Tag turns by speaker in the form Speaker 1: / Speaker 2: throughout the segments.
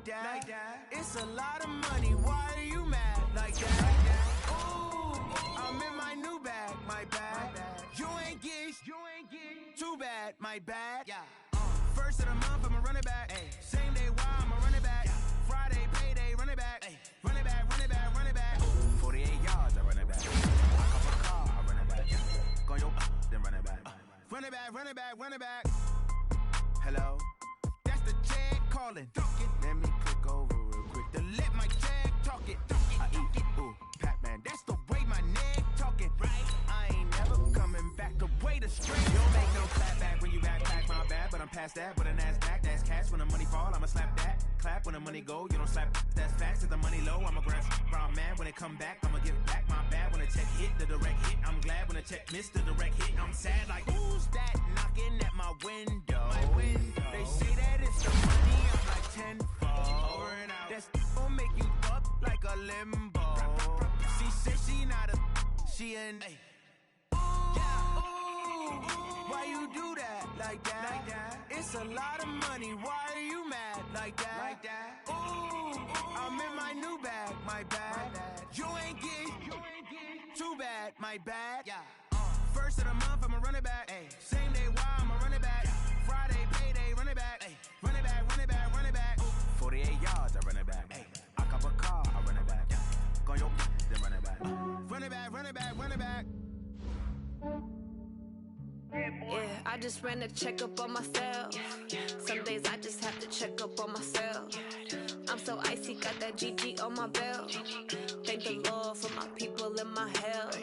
Speaker 1: like that. It's a lot of money, why are you mad like that? Ooh, I'm in my new bag, my bad. You ain't get too bad, my bad. First of the month, I'ma run it back. Same day, why I'ma run it back. Friday, payday, run it back. Run it back, run it back, run it back. 48 yards, I run it back. I cop a car, I run it back. Go your then run it back. Run it back, run it back, run it back. Hello? That's the jag calling. Let me click over real quick to let my jag talk it. I eat it, ooh, Pac-Man. That's the way my neck talking, right? I ain't never coming back the way the string. You don't make no clap back when you backpack, my bad, but I'm past that. With a NASDAQ, that's cash. When the money fall, I'ma slap that. Clap when the money go, you don't slap. That's facts. If the money low, I'ma grab brown man. When it come back, I'ma give back my bad. When the check hit, the direct hit. I'm glad when the check missed the direct hit. I'm sad like, who's that knocking at my window? They say that it's the money, I'm like tenfold. Over and out. That's gon' make you up like a limbo. She said she not a, she an ooh, why you do that like that? It's a lot of money, why are you mad like that? Ooh, I'm in my new bag, my bad. You ain't get too bad, my bad. First of the month, I'ma run it back. Same day, why I'ma run it back. Friday, payday, run it back. Run it back, run it back, run it back. 48 yards, I run it back. I cop a car, I run it back. Go your then run it back. Run it back, run it back, run it back.
Speaker 2: Yeah, I just ran a checkup on myself. Some days I just have to check up on myself. I'm so icy, got that GG on my belt. Thank the Lord for my people and my health.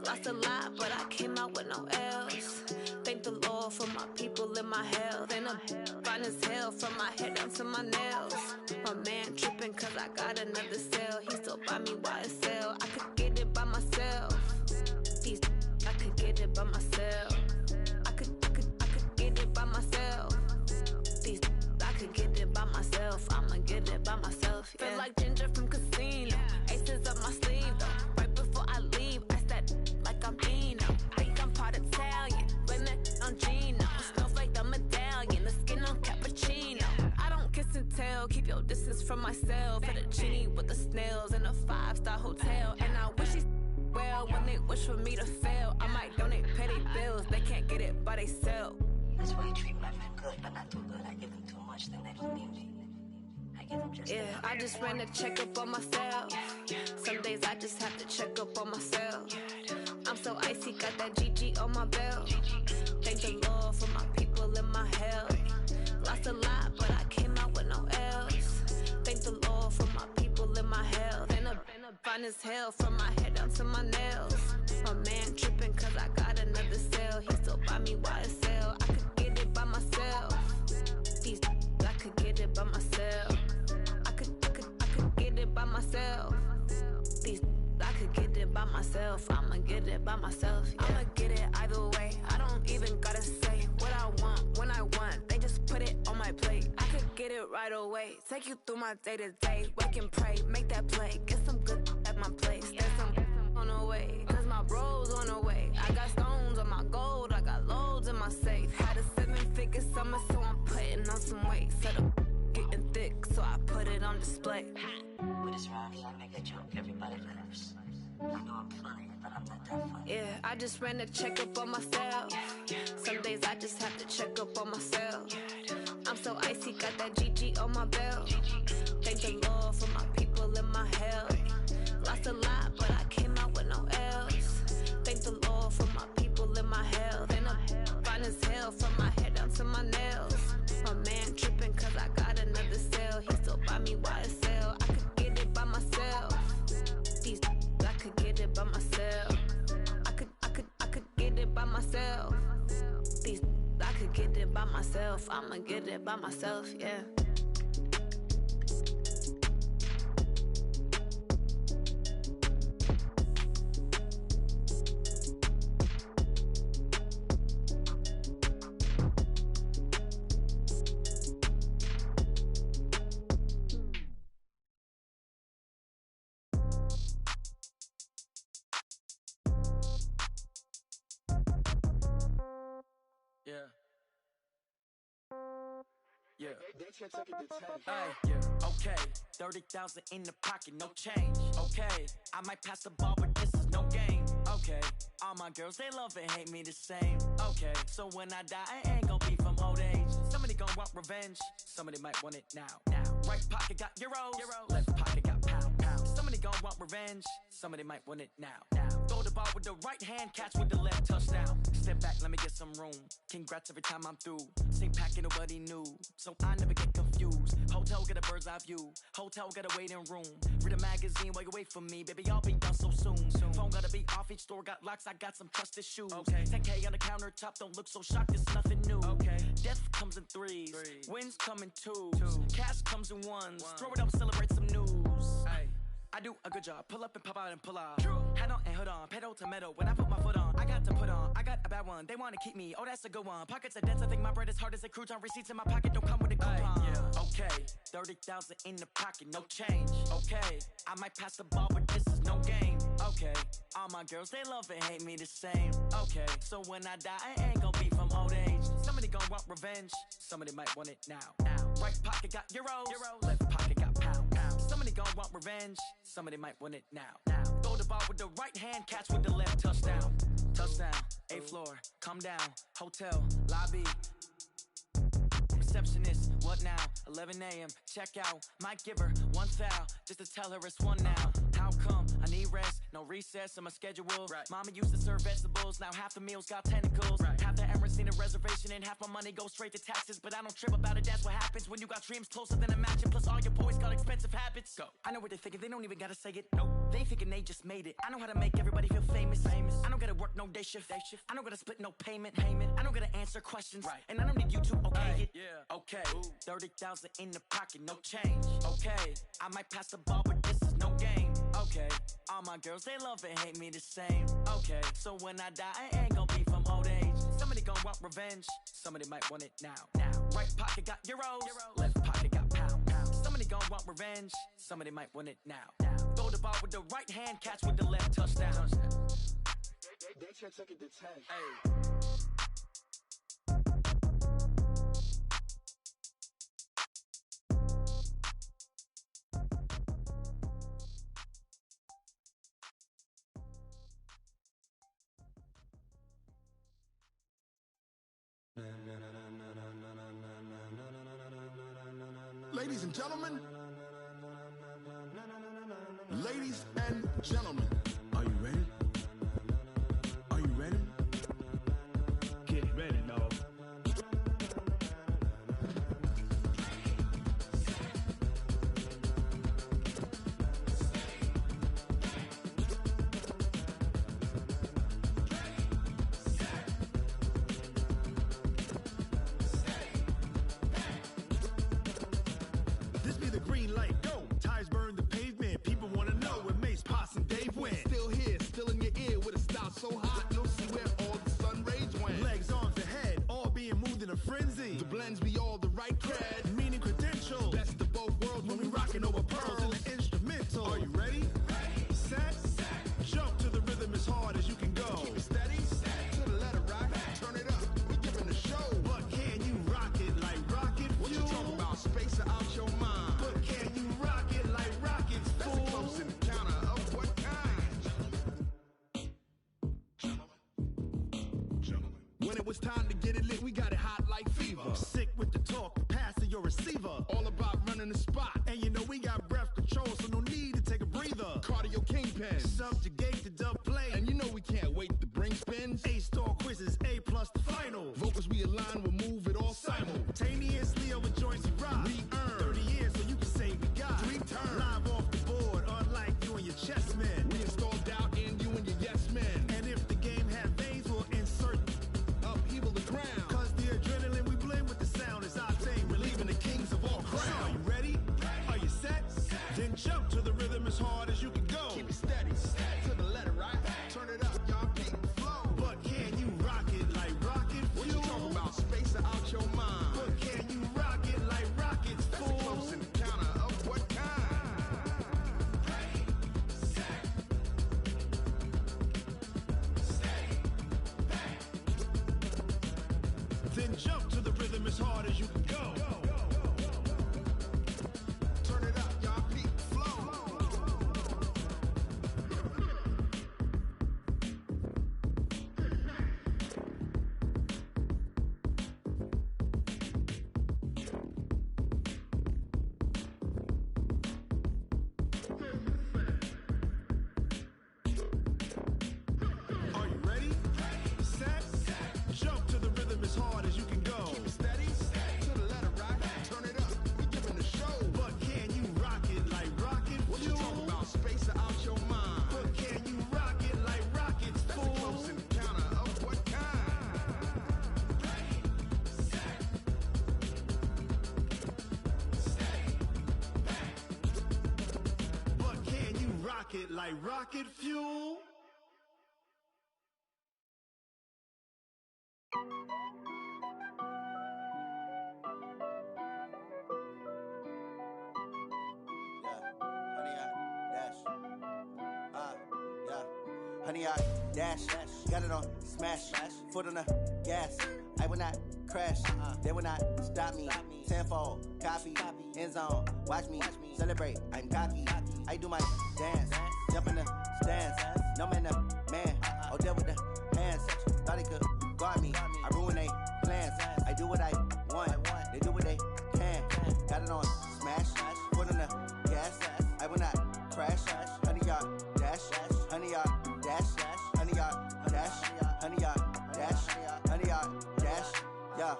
Speaker 2: Lost a lot, but I came out with no else. Thank the Lord for my people and my health. And I'm fine as hell from my head down to my nails. My man tripping cause I got another cell. He still buy me YSL. I could get it by myself. These I could get it by myself. I could get it by myself. These I could get it by myself. I'ma get it by myself. Yeah. Feel like Ginger from Casino. Aces up my sleeve though. Right before I leave, I said like I'm Dino. Think I'm part Italian, blame it on Gino. Smells like the medallion, the skin on cappuccino. I don't kiss and tell, keep your distance from myself. Fettuccine with the snails in a 5-star hotel. And I wish he's well when they wish for me to fail. I might donate petty bills, they can't get it by themselves.
Speaker 3: That's why you treat my friend good, but not too good. I give them too much, then they don't need me. I give them just
Speaker 2: yeah, I just ran a checkup on myself. Some days I just have to check up on myself. I'm so icy, got that GG on my belt. Thank the Lord for my people and my health. Lost a lot, but I came out with no else. Thank the Lord for my people and my health. And I'm fine as hell from my head down to my nails. My man tripping cause I got another cell. He still buy me YSL. I could get it by myself. These I could get it by myself. I could get it by myself. These I could get it by myself. I'ma get it by myself. Yeah. I'ma get it either way. I don't even gotta say what I want when I want. They just put it on my plate. I could get it right away. Take you through my day to day. Wake and pray, make that play. Get some good at my place. There's some on the way, cause my bro's on the way. I got stones on my gold. I got loads in my safe. Had a 7-figure summer, so I'm putting on some weight. Set up getting thick, so I put it on display.
Speaker 3: With this round here, I make a joke. Everybody laughs. I know I'm funny, but I'm not that funny.
Speaker 2: Yeah, I just ran a checkup on myself. Some days I just have to check up on myself. I'm so icy, got that GG on my belt. Thank the Lord for my people and my health. Lost a lot, but I came out with no else. Thank the Lord for my people and my health. And I'm fine as hell from my head down to my nails. My man tripping cause I got another cell. He still buy me YSL. I could get it by myself. These I could get it by myself. I could get it by myself. These I could get it by myself. I'ma get it by myself, yeah.
Speaker 1: Yeah. Yeah. Hey, yeah. Okay, 30,000 in the pocket, no change. Okay, I might pass the ball, but this is no game. Okay, all my girls, they love and hate me the same. Okay, so when I die, I ain't gon' be from old age. Somebody gon' want revenge, somebody might want it now. Right pocket got euros, left pocket got pound. Somebody gon' want revenge, somebody might want it now. Throw the ball with the right hand, catch with the left, touchdown. Step back, let me get some room. Congrats every time I'm through. Same packet, nobody knew, so I never get confused. Hotel get a bird's eye view, hotel got a waiting room. Read a magazine while you wait for me, baby, I'll be done so soon. Phone gotta be off, each store got locks, I got some trusted shoes. 10K on the countertop, don't look so shocked, it's nothing new. Death comes in threes, wins come in twos, cash comes in ones. Throw it up, celebrate some news. I do a good job, pull up and pop out and pull out. Head on and hood on, pedal to metal. When I put my foot on, I got to put on. I got a bad one, they wanna keep me, oh that's a good one. Pockets are dense, I think my bread is hard as a crouton. Receipts in my pocket don't come with a coupon. Okay, 30,000 in the pocket, no change. Okay, I might pass the ball, but this is no game. Okay, all my girls, they love and hate me the same. Okay, so when I die, I ain't gon' be from old age. Somebody gon' want revenge, somebody might want it now. Right pocket got euros, left pocket got pound. Somebody gon' want revenge, somebody might want it now. Throw the ball with the right hand, catch with the left, touchdown. Touchdown, 8th floor, come down, hotel, lobby. Receptionist, what now? 11 a.m., check out. Might give her one foul, just to tell her it's one now. How come? I need rest, no recess in my schedule. Mama used to serve vegetables, now half the meals got tentacles. Half the Emirates need a reservation and half my money goes straight to taxes. But I don't trip about it, that's what happens when you got dreams closer than a mansion. Plus all your boys got expensive habits. Go. I know what they're thinking, they don't even gotta say it. Nope. They thinking they just made it. I know how to make everybody feel famous. I don't gotta work no day shift. I don't gotta split no payment. I don't gotta answer questions. And I don't need you to okay it. Okay, 30,000 in the pocket, no change. Okay, I might pass the ball, but this is no game. Okay, all my girls, they love and hate me the same. Okay, so when I die, I ain't gon' be from old age. Somebody gon' want revenge, somebody might want it now. Right pocket got euros, left pocket got pound. Somebody gon' want revenge, somebody might want it now. Throw the ball with the right hand, catch with the left, touchdown.
Speaker 4: They should take it to 10.
Speaker 1: Hey.
Speaker 4: Ladies and gentlemen, ladies and gentlemen, are you ready? Are you ready? Get ready, dog. This be the green light, go. Tires burn the pavement. People want to know where Mace, Pops, and Dave went. Still here, still in your ear with a style so hot, you'll see where all the sun rays went. Legs, arms, and head, all being moved in a frenzy. The blends be all the right cred, meaning credentials. Best of both worlds when we rockin' over pearls in the instrumental. Are you ready? Set, jump to the rhythm as hard as you can go. Keep it steady, to the letter rock, turn it up. We giving a show. But can you rock it like rocket fuel? What you talking about? Space out your mind. But can you rock it like rockets, fool? That's a close encounter of what kind? Gentlemen. When it was time to get it lit, we got it hot like fever. Sick with the talk, passing your receiver. All about running the spot. And you know we got breath control, so no need to take a breather. Cardio kingpin, subjugate the dub play. And you know we can't wait to bring spins. A-star quizzes, A+ the final. Vocals we align, we'll move it all simultaneously over joints we rock. We earn 30 years, so you can say we got 3 turns. Live off the board, unlike you and your chess men. We installed doubt in you and your yes men. And if the game had veins, we'll insert upheaval the ground. Cause the adrenaline we blend with the sound is our thing, relieving the kings of all crowns. So are you ready? Are you set? Then jump to the rhythm as hard as you can go. Keep it steady, to the letter right. Turn it up, y'all keep the flow. But can you rock it like rocket fuel? What you talking about? Space out your mind. But can you rock it like rockets? rocket like rocket fuel.
Speaker 5: Honey, I dash, got it on smash, foot on the gas. I will not crash, they will not stop me. Tenfold, copy, end zone, watch me celebrate. I'm cocky, I do my dance, jump in the stands. No man, the man, oh there with the hands. Thought he could guard me, I ruin they plans. I do what I want, they do what they can. Got it on smash, foot on the gas. I will not crash, honey, y'all dash, honey, y'all dash, honey, y'all dash, honey, y'all dash, honey, y'all dash, yeah.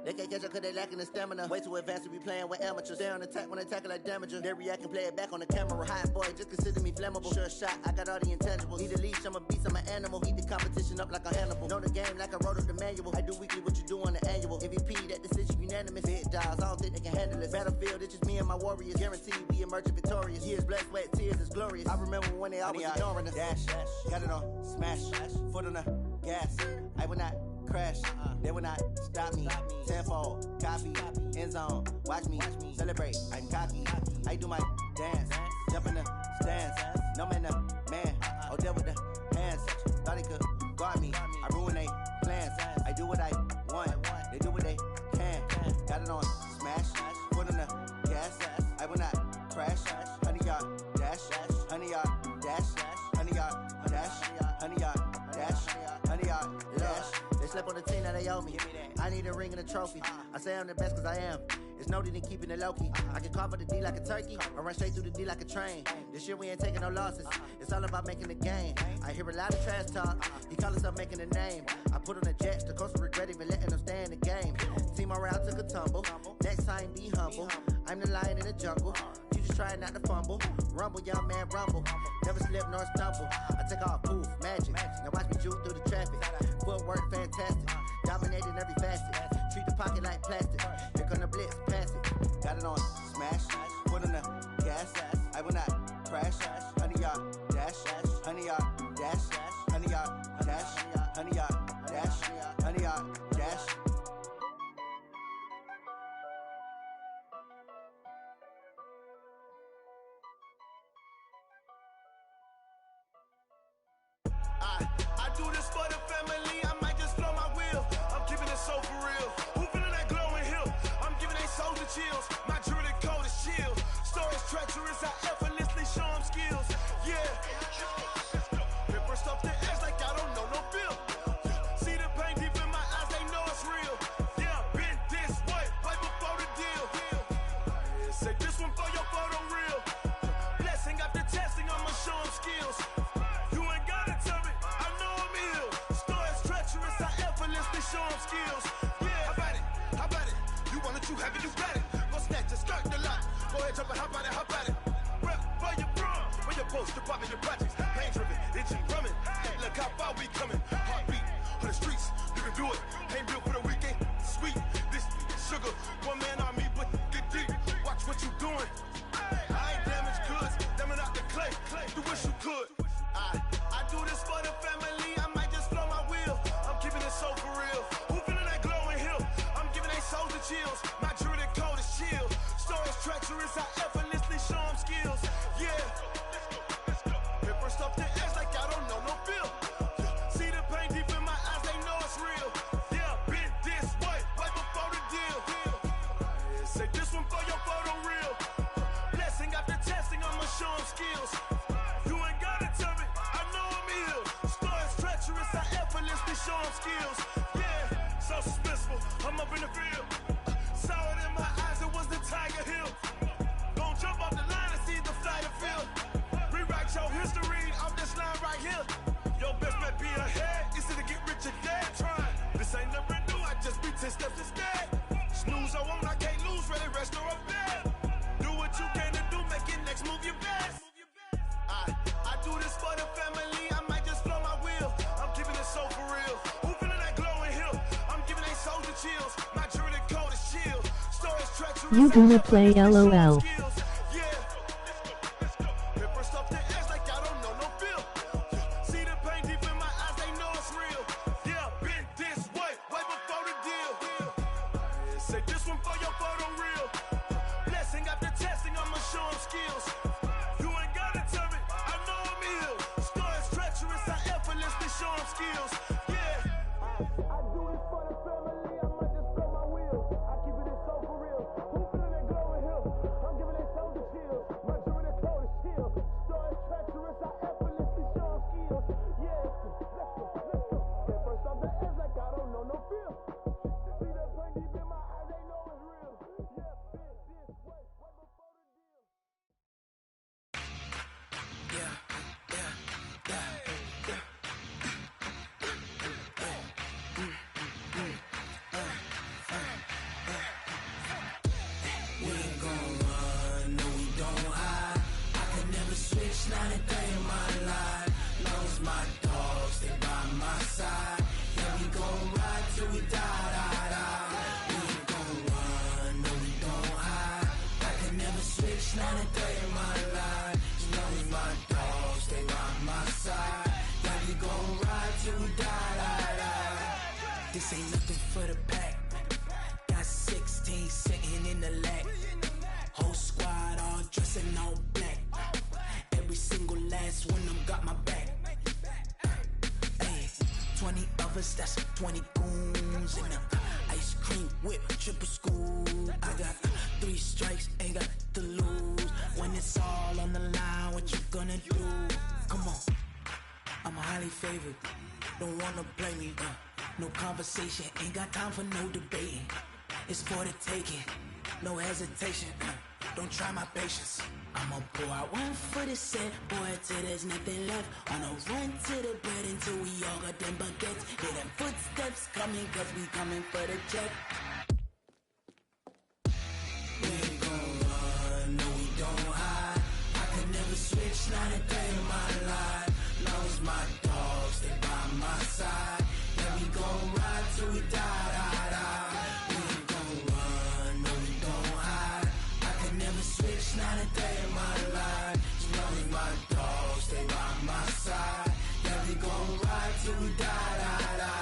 Speaker 5: They can't catch up cause they lacking the stamina. Way too advanced to be playing with amateurs. They on attack when they tackle like damager. They react and play it back on the camera. Hot boy, just consider me flammable. Sure shot, I got all the intangibles. Need a leash, I'm a beast, I'm an animal. Eat the competition up like a Hannibal. Know the game like I wrote up the manual. I do weekly what you do on the annual. MVP, that decision unanimous. Big dials, I don't think they can handle it. Battlefield, it's just me and my warriors. Guaranteed we emerge victorious. Years, blood, sweat, tears, is glorious. I remember when they always ignoring us. Dash, got it on smash, foot on the gas. I will not crash, they will not stop me. Tenfold, copy, end zone, watch me celebrate. I'm cocky, I do my dance, jump in the stands. No man, the man, oh there with the hands. Thought he could guard me, I ruin they plans. I do what I want, they do what they can. Got it on smash, foot on the gas. I will not crash, honey, y'all dash, honey, y'all dash, honey, y'all dash, honey, y'all dash, honey, y'all dash. They slept on the team, now they owe me. I need a ring and a trophy. I say I'm the best cause I am. It's no need in keeping it low-key. I can carve up the D like a turkey or run straight through the D like a train. This year we ain't taking no losses. It's all about making the game. I hear a lot of trash talk. He call himself making a name. I put on the Jets. The coach will regret even letting them stay in the game. Team morale took a tumble. Next time be humble. I'm the lion in the jungle. You just trying not to fumble. Rumble, young man, rumble. Never slip nor stumble. I take off, poof, magic. Now watch me juke through the traffic. Footwork fantastic. Dominating every facet. Treat the pocket like plastic. Here come the blitz, pass it. Got it on smash, foot on the gas. I will not crash. Honey, y'all dash, honey, y'all dash, honey, y'all dash, honey, y'all dash, honey, y'all dash.
Speaker 1: I do this for the family, I might just blow my wheel. I'm keeping it so for real. Who feeling that glowing hill? I'm giving they soldier chills. My jewelry code is chill. Stories treacherous, I effortlessly show them skills. Yeah. Paper stuff the edge like I don't know no bill. See the pain deep in my eyes, they know it's real. Yeah, been this way, right before the deal. Say this one for your photo real. Blessing after testing, I'ma show them skills. You ain't gotta tell me, I know I'm ill. Stories treacherous, I effortlessly show them skills. Yeah, how about it? How about it? You want it, you have it, you got it. Go snatch it, skirt the lot. Go ahead, jump it, how about it, how about it? Rep for your bro, where your post, your poppin', your projects. Pain driven, itching, drumming. Hey, look how far we coming. Heartbeat on the streets, you can do it. Ain't built for the weekend, sweet. This sugar, one man army, but get deep. Watch what you doing. I ain't damaged goods, damn out the clay. You wish you could. I do this for the family, I might just blow my wheel. I'm keeping it so for real. Who feeling that glowing hill? I'm giving they soldier chills. My jewelry code is chill. Stories treacherous, I effortlessly show them skills. Yeah. Paper stuff the edge like I don't know no bill. See the pain deep in my eyes, they know it's real. Yeah, been this way, right before the deal. Say this one for your photo real. Blessing after testing, I'ma show them skills. You ain't gotta tell me, I know I'm ill. Stories treacherous, I effortlessly show them skills. Yeah, so suspenseful, I'm up in the field. Saw it in my eyes, it was the Tiger Hill. Don't jump off the line and see the flight of field. Rewrite your history off this line right here. Your best bet be ahead, it's to get rich or dead. Trying, this ain't never new, I just be 10 steps instead. Snooze I won't, I can't lose, ready, rest or a bed. Do what you can to do, make it next move your best. I do this for the family, I might just blow my wheel. I'm keeping it so for real. Who feeling that glowing hill? I'm giving they soldier chills. My jewelry code is chill. Stories treacherous.
Speaker 6: You gonna play LOL.
Speaker 1: Yeah. Paper stuff the edge like I don't
Speaker 6: This ain't nothing for the pack. Got 16 sitting in the lag. Whole squad all dressed in all black. Every single last one of them got my back. Hey, 20 of us, that's 20 goons in the ice cream whip, triple scoop. I got 3 strikes, ain't got to lose. When it's all on the line, what you gonna do? Come on, I'm highly favored. Don't wanna play me, no conversation, ain't got time for no debating. It's for the taking, no hesitation, don't try my patience. I'ma pour out one for the set, boy, till there's nothing left. On a run to the bread until we all got them baguettes. Hear them footsteps coming, cause we coming for the check. We ain't gon' run, no we don't hide. I can never switch, not a day in my life. Long as my dogs, they by my side. Yeah, we gon' ride till we die, die, die. We ain't gon' run, no we don't hide. I can never switch, not a day in my life. As long as my dogs, stay by my side. Yeah, we gon' ride till we die, die, die.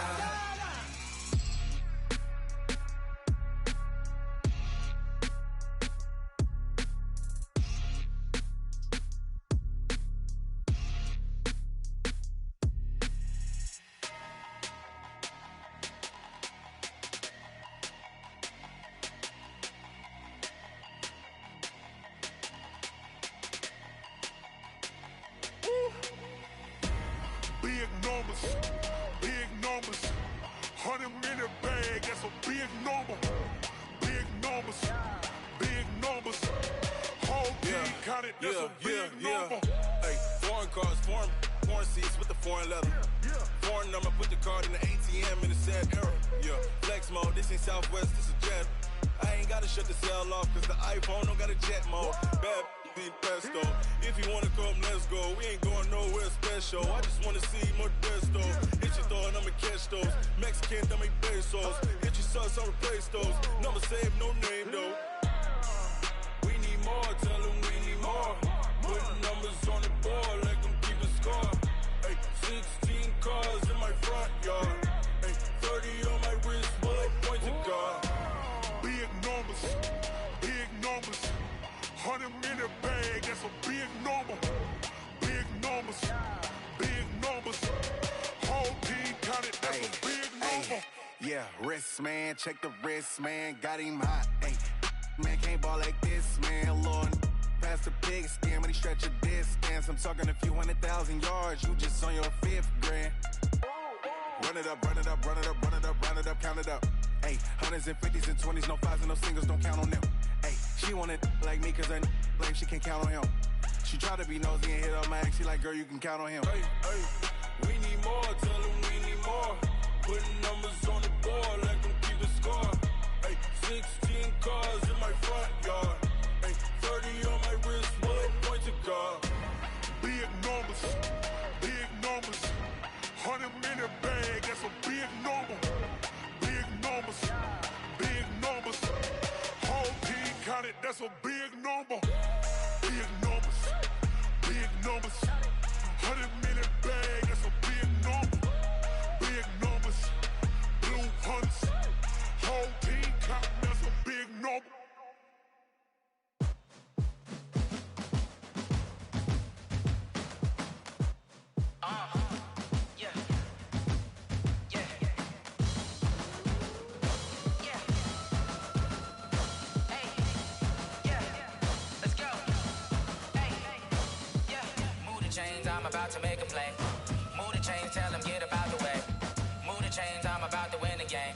Speaker 4: Big numbers, 100-minute bag, that's a big number. Big numbers, whole team counted, that's a big number.
Speaker 7: Hey, foreign cars, foreign seats with the foreign leather. Foreign number, put the card in the ATM in the sad era. Yeah, flex mode, this ain't Southwest, this a jet. I ain't gotta shut the cell off, cause the iPhone don't got a jet mode. Bad need pesto. If you wanna come, let's go. We ain't going nowhere special. I just wanna see Modesto. Hit your throw and I'ma catch those. Mexican, dummy pesos. Hit your sauce, I'll replace those. Number saved, no name though. We need more, tell them we need more. Putting numbers on the board, let them keep a score. Hey, 16 cars in my front yard. Hey, 30 on my wrist, bullet point to God.
Speaker 4: Big numbers, 100-minute bag, that's a big number. Big numbers, whole team counted, that's a big number.
Speaker 8: Yeah, wrist man, check the wrist man, got him hot. Ay, man can't ball like this, man. Lord, past the big skin when he stretch a distance. I'm talking a few 100,000 yards, you just on your 5th grand. Run it up, count it up. Ay, hundreds and 50s and 20s, no 5s and no singles, don't count on them. Ay, she want it like me cause her lame, she can't count on him. She try to be nosy and hit up my ex, she like, girl, you can count on him.
Speaker 7: Hey, we need more, tell them we need more. Putting numbers on the board, let them keep the score. Hey, 16 cars in my front yard. Hey, 30 on my wrist, bullet point to God.
Speaker 4: Big numbers, 100-minute bag, that's a big number. Big numbers, whole team counted, that's a big number. Big numbers, 100-minute bag, that's a big number. Big numbers, blue hunts, whole team counting, that's a big number.
Speaker 6: I'm about to make a play. Move the chains, tell them get about the way. Move the chains, I'm about to win the game.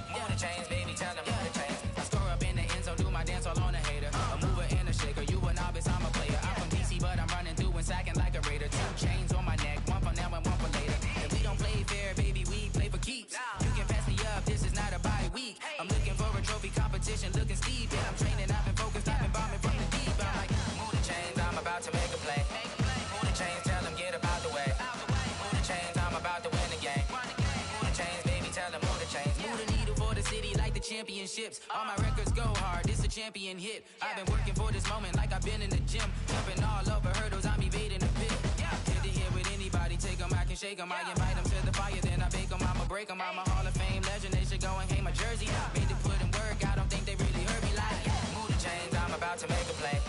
Speaker 6: Move the chains, baby, tell them move the chains. I score up in the end zone, do my dance all on a hater. A mover and a shaker, you a novice, I'm a player. I'm from DC, but I'm running through and sacking like a raider. 2 chains on my neck, one for now and one for later. And we don't play fair, baby, we play for keeps. You can pass me up, this is not a bye week. I'm looking for a trophy competition, looking steep. And I'm training, I've been focused, I've been bombing from the deep. I'm like, move the chains, I'm about to make a play. Move the chains, tell them get about the way. Move the chains, I'm about to win the game. Move the chains, baby, tell them move the chains. Move the needle for the city like the championships. All my records go hard, this a champion hit. I've been working for this moment like I've been in the gym. Jumping all over hurdles, I'm evading the pit. Good to hear with anybody, take them, I can shake them. I invite them to the fire, then I bake them. I'm a break them. I'm a Hall of Fame legend, they should go and hang my jersey. Made to put in work, I don't think they really heard me like. Move the chains, I'm about to make a play.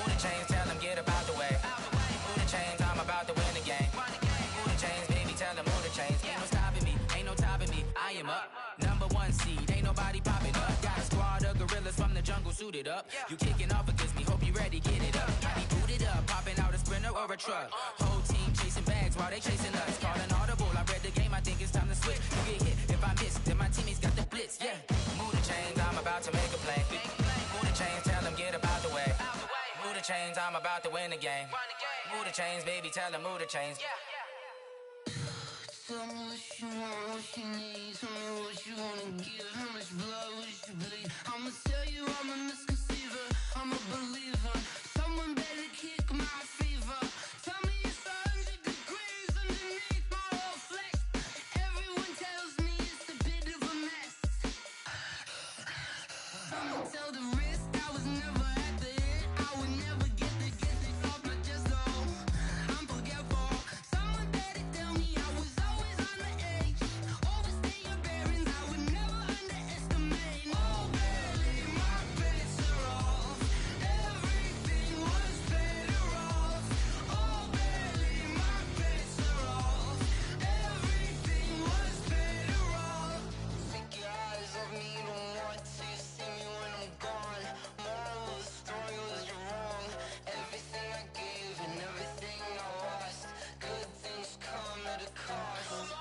Speaker 6: Move the chains, tell them get up out the way. Move the chains, I'm about to win the game. Move the chains, baby, tell them move the chains. Ain't no stopping me, ain't no topping me. I am up, #1 seed, ain't nobody popping up. Got a squad of gorillas from the jungle suited up. You kicking off against me, hope you ready, get it up. I be booted up, popping out a Sprinter or a truck. Whole team chasing bags while they chasing us. Call an audible, I read the game, I think it's time to switch. You get hit, if I miss, then my teammates got the blitz, yeah. Move the chains, I'm about to make a play. Move the chains, tell them get up out the way. Move the chains, I'm about to win the game. Move the chains, baby, tell them move the chains.
Speaker 9: Tell me what you want, what you need. Tell me what you wanna give. How much blood would you bleed? I'ma tell you I'm a misconceiver. I'm a believer. Someone better kick my fever. Tell me it's 100 degrees underneath my whole flesh. Everyone tells me it's a bit of a mess. I'ma tell the risk I was never at the end. I would never get this off my chest though. I'm forgetful. Someone better tell me I was always on the edge. Overstay your bearings, I would never underestimate. Oh barely, my bets are off. Everything was better off. Oh barely, my bets are off. Everything was better off. Take your eyes off me, don't want to see me when I'm gone. Moral of the story was you're wrong. Everything I gave and everything I lost. Good things come at a cost.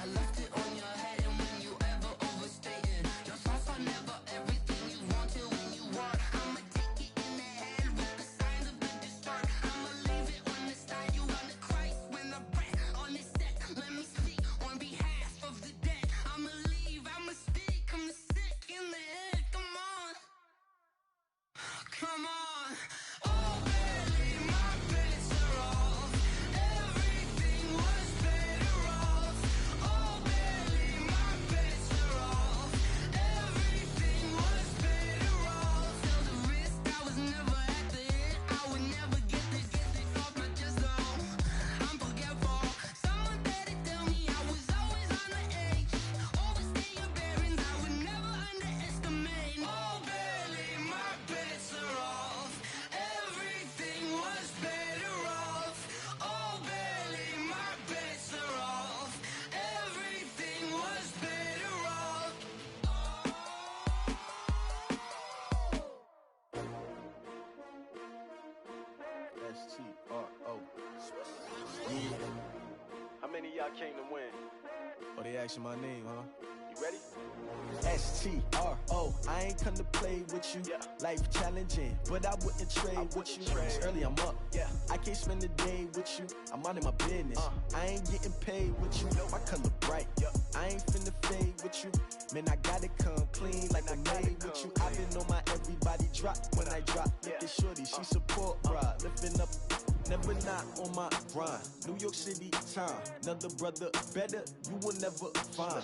Speaker 9: I left it on your head, and when you ever overstay it, your thoughts are never everything you wanted when you want. I'ma take it in the head with the signs of the distort. I'ma leave it on the side. You on the Christ when the breath on the set. Let me speak on behalf of the dead. I'ma leave, I'ma speak. I'm sick in the head. Come on, come on. Oh, barely, my bets are off. Everything was better off. Oh, barely, my bets are off. Everything was better off. Tell the risk I was never at the end. I would never get this off my chest though. I'm forgetful. Someone better tell me I was always on the edge. Overstay your bearings, I would never underestimate. Oh, barely, my bets are off. Everything was better off. Oh, barely, my bets are off. Everything was better off.
Speaker 4: S-T-R-O.
Speaker 10: How many of y'all came to win?
Speaker 4: Oh, they asking my name, huh?
Speaker 10: You ready?
Speaker 4: S-T-R-O. I ain't come to play with you.
Speaker 10: Yeah.
Speaker 4: Life challenging, but I wouldn't trade with you. It's early, I'm up.
Speaker 10: Yeah.
Speaker 4: I can't spend the day with you. I'm out of my business. I ain't getting paid with you. My color bright. I ain't finna fade with you. Man, I gotta come clean like I made with you. I've been on my everybody drop when I drop. Look at shorty, she support bra. Lifting up, never not on my grind. New York City time, another brother better, you will never find.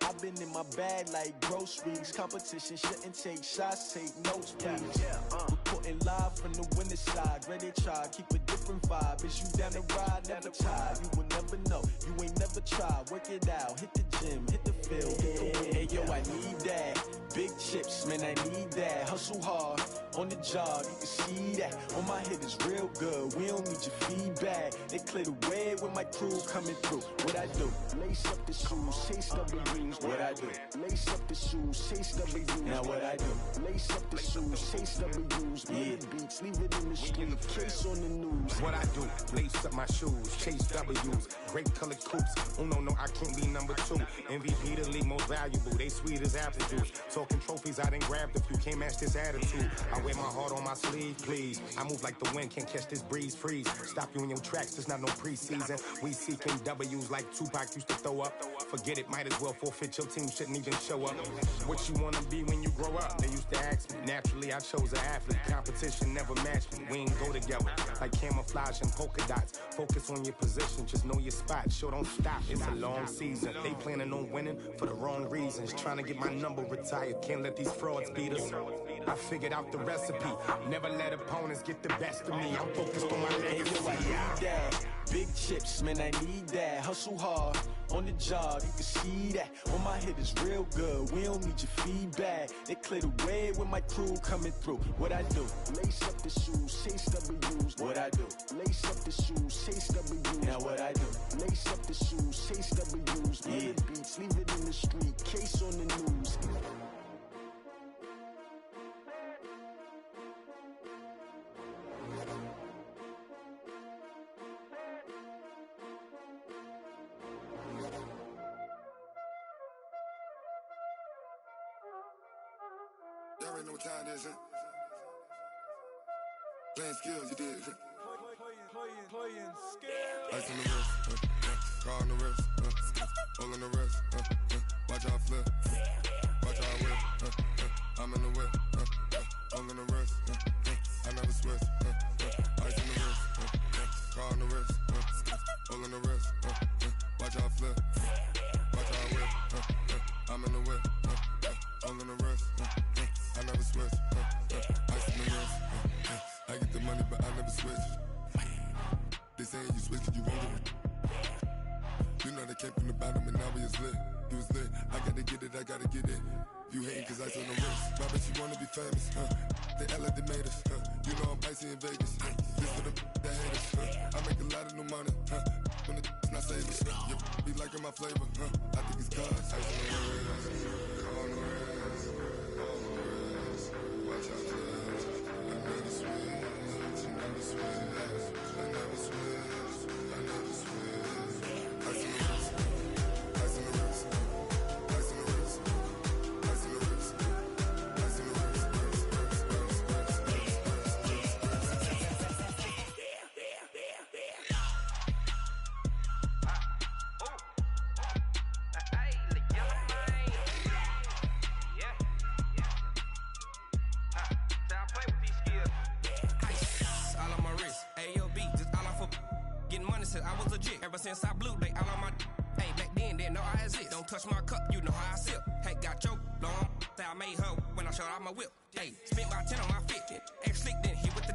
Speaker 4: I've been in my bag like groceries. Competition shouldn't take shots, take notes, please. Reporting live from the winter side. Ready to try, keep a different vibe. Is you down the ride, never tired. You will never know, you ain't never tried. Work it out, hit the gym, hit the field. Hey yo, I need that. Big chips, man, I need that. Hustle hard, on the job, you can see that. On my head is real good, we don't need your feedback. They clear the way with my crew coming through. What I do? Lace up the shoes, chase W's. What I do? Lace up the shoes, chase W's. Now what I do? Lace up the shoes, chase W's. Yeah, beats, leave it in the street, case on the news.
Speaker 11: What I do? Lace up my shoes, chase W's. Great colored coops. Oh no, I can't be number 2. MVP the league most valuable. They sweet as apple juice. Talking trophies, I done grabbed a few. Can't match this attitude. I wear my heart on my sleeve, please. I move like the wind, can't catch this breeze. Freeze. Stop you in your tracks. There's not no preseason. We seeking W's like Tupac used to throw up. Forget it, might as well forfeit. Your team shouldn't even show up. What you wanna be when you grow up? They used to ask me. Naturally, I chose an athlete. Competition never matched me. We ain't go together like camouflage and polka dots. Focus on your position, just know your spot. Sure, don't stop. It's a long season. They planning on winning for the wrong reasons. Trying to get my number retired. Can't let these frauds beat us. I figured out the recipe. Never let opponents get the best of me. I'm focused on my legacy.
Speaker 12: Big chips, man, I need that. Hustle hard, on the job, you can see that. On my hit is real good, we don't need your feedback. They clear the way with my crew coming through. What I do? Lace up the shoes, chase W's. What I do? Lace up the shoes, chase W's. Now what I do? Lace up the shoes, chase W's. Yeah. The beats, leave it in the street, case on the news.
Speaker 13: Y'all already know what time it is, huh? Playing skills, you did.
Speaker 7: Playing skills.
Speaker 13: Ice on the wrist, car on the wrist, hole in the wrist, watch out flip, watch out whip, I'm in the whip, hole in the wrist, I never switch, ice on the wrist, car on the wrist, hole in the wrist, watch out flip, watch out whip, I'm in the whip, hole in the wrist, I never switch, ice on the wrist, I get the money but I never switch. They saying you switch 'cause you won't get it. You know they came from the bottom and now we is lit. You was lit, I gotta get it, I gotta get it. You hating 'cause ice on the wrist. My bitch, you wanna be famous, They act like they made us, You know I'm icy in Vegas, This for the that hate us, I make a lot of new money, When the not savers, You be liking my flavor, I think it's cause ice on the wrist, on the wrist, on the wrist. Watch out, cuz I never switch, I never switch. I never switch, I never switch. Ice on the wrist, ice on the wrist, ice on the wrist, ice on the wrist, ice on the wrist,
Speaker 14: I was legit. Ever since I blew, they all on my hey, back then, didn't know I exist. Don't touch my cup, you know how I sip. Hey, got your long, say I made her when I showed off my whip. Hey, spent about 10 on my fit. Ex slick, then hit with the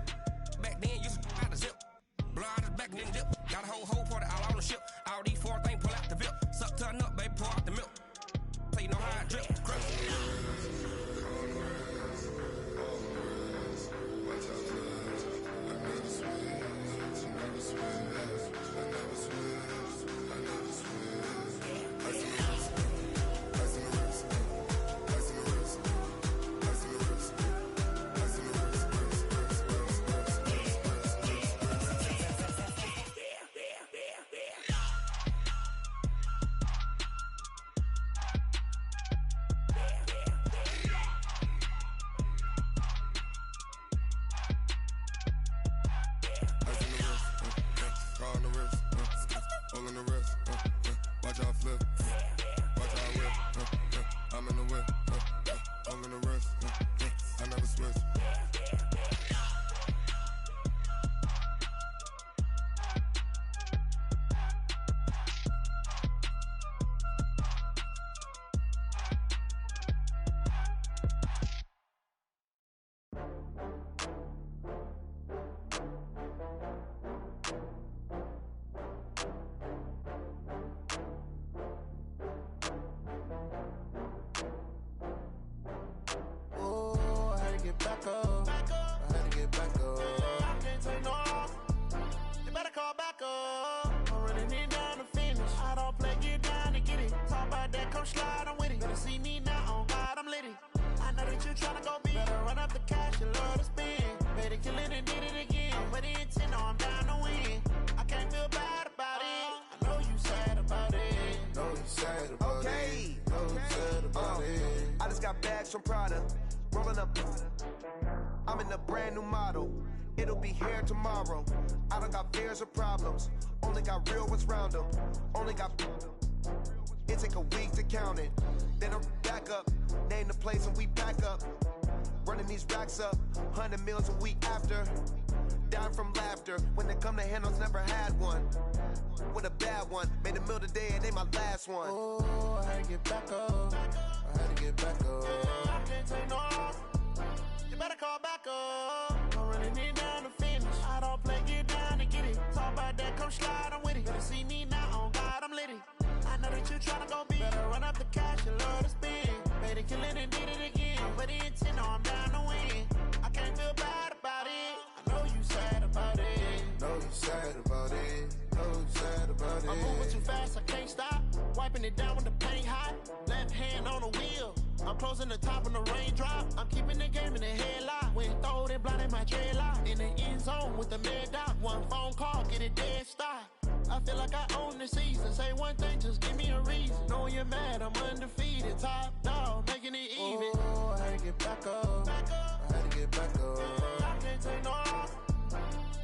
Speaker 14: back then, used to out the zip. Blow out his back, then dip. Got a whole party all on the ship. All these four things pull out the VIP. Suck, turn up, baby, pour out the milk. So you know how I drip. Crush.
Speaker 15: back up. I had to get back up. I can't take no off. You better call back up. I'm running it down to finish. I don't play, get down to get it. Talk about that, come slide, I'm with it. Better see me now, on God, I'm litty. I know that you tryna go big. Better run up the cash, you love to spend. Better kill it and did it again. With the intent, no, I'm down to win. I can't feel bad about it. I know you sad about it.
Speaker 16: Know you sad about it. Know you sad about it. I just got bags from Prada. Rolling up. I'm in a brand new model. It'll be here tomorrow. I don't got fears or problems. Only got real ones round them. Only got. It take a week to count it. Then I'm back up. Name the place and we pack up. Running these racks up. 100 meals a week after. Down from laughter. When they come to handles, never had one. With a bad one. Made a meal today and they my last one.
Speaker 15: Oh, I had to get back up. I had to get back up. I can't take no off. You better call back up. I'm running it down to finish. I don't play, get down to get it. Talk about that, come come slide, I'm with it. Better see me now, on God, I'm litty. I know that you tryna go big. Better run up the cash, you love to spend. Better kill it and did it again. Put the intent, no, I'm down to win. I can't feel bad about it. I know you sad about it.
Speaker 13: Know you sad about it. Know you sad about it.
Speaker 15: I'm moving too fast, I can't stop. Wiping it down when the paint hot. Left hand on the wheel. I'm closing the top when the raindrop. I'm keeping the game in the headlock. When throwed and blinded my dreadlock. In the end zone with the mad dot. One phone call, get it dead stop. I feel like I own the season. Say one thing, just give me a reason. Knowing you're mad, I'm undefeated. Top dog, making it even.
Speaker 13: Oh, I had to get back up. I had to get back up.
Speaker 15: I can't take no off.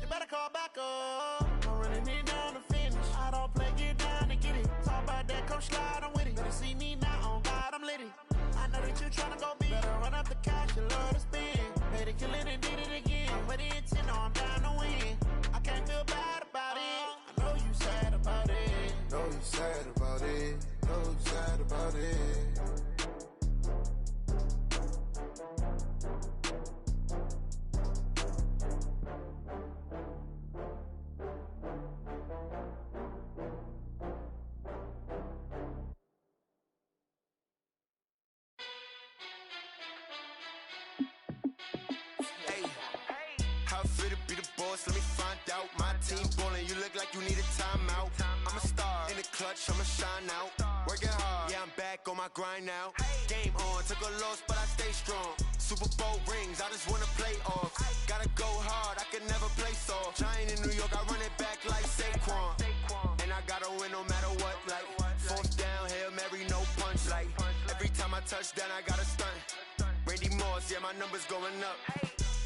Speaker 15: You better call back up. I'm running it down to finish. I don't play, get down to get it. Talk about that, come slide, I'm with it. Better see me now, on God, I'm litty. I know that you tryna go big. Better run up the cash, you love to spend. Better kill it and did it again. But the intent, no, I'm down to win. I can't feel bad about it. I know you sad about it.
Speaker 13: Know you sad about it. Know you sad about it.
Speaker 8: How fit to be the boss? Let me find out. My team ballin', you look like you need a timeout. I'm a star in the clutch, I'ma shine out. Working hard, yeah, I'm back on my grind now. Game on, took a loss, but I stay strong. Super Bowl rings, I just wanna play off. Gotta go hard, I can never play soft. Giant in New York, I run it back like Saquon. And I gotta win no matter what, like fourth down, Hail Mary, no punch. Like every time I touch down, I gotta stunt. Randy Moss, yeah, my numbers going up.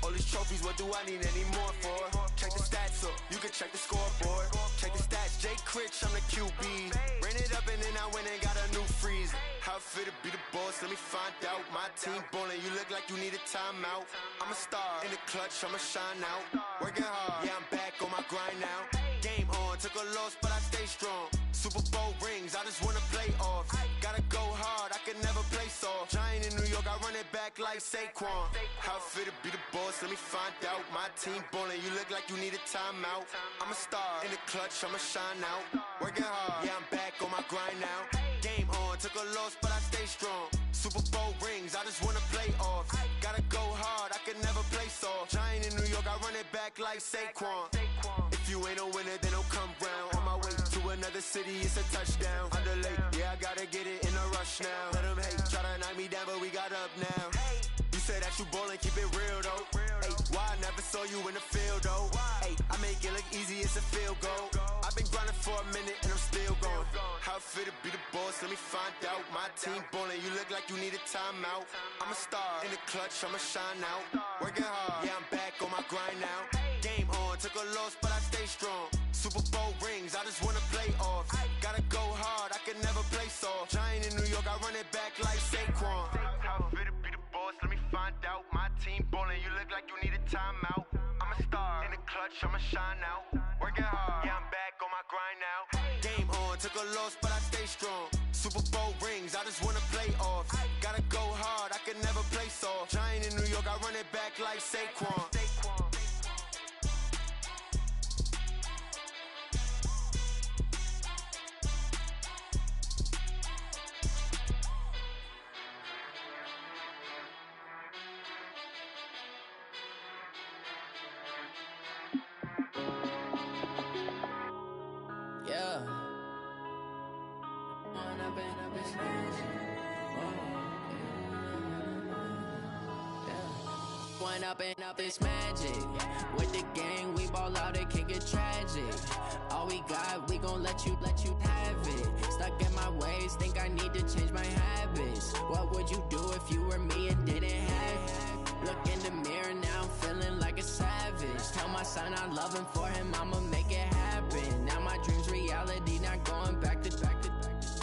Speaker 8: All these trophies, what do I need any more for? Check the stats up, you can check the scoreboard. Check the stats, Jake Critch, I'm the QB. Ran it up and then I went and got a new freeze. How fit to be the boss, let me find out. My team ballin', you look like you need a timeout. I'm a star in the clutch, I'ma shine out. Working hard, yeah, I'm back on my grind now. Game on, took a loss, but I stay strong. Super Bowl rings, I just wanna play off. Gotta go hard, I can never play soft. Giant in New York, I run it back like Saquon. How fit to be the boss, let me find out. My team ballin', you look like you need a timeout. I'm a star in the clutch, I'ma shine out. Working hard, yeah, I'm back on my grind now. Game on, took a loss, but I stay strong. Super Bowl rings, I just wanna play off. Gotta go hard, I can never play soft. Giant in New York, I run it back like Saquon. If you ain't a winner, then don't come round. On my way to another city, it's a touchdown. Underlay, yeah, I gotta get it in a rush now. Let them hate, try to knock me down, but we got up now. You say that you ballin', keep it real though. Hey, why I never saw you in the field though? Hey, I make it look easy, it's a field goal. I've been grinding for a minute and I'm still going. How fit to be the boss, let me find out. My team ballin', you look like you need a timeout. I'm a star in the clutch, I'ma shine out. Working hard, yeah, I'm back on my grind now. Game on, took a loss, but I stay strong. Super Bowl rings, I just wanna play off. Gotta go hard, I can never play soft. Giant in New York, I run it back like Saquon. How fit to be the boss, let me find out. My team ballin', you look like you need a timeout. I'm a star in the clutch, I'ma shine out. Working hard, yeah, I'm back on my grind now. Game on, took a loss, but I stay strong. Super Bowl rings, I just wanna play off. Gotta go hard, I can never play soft. Giant in New York, I run it back like Saquon.
Speaker 17: Yeah. One up and up, it's magic. With the gang, we ball out, it can get tragic. All we got, we gon' let you have it. Stuck in my ways, think I need to change my habits. What would you do if you were me and didn't have it? Look in the mirror, now I'm feeling like a savage. Tell my son I love him, for him I'ma make it happen. Now my dream's reality, not going back to.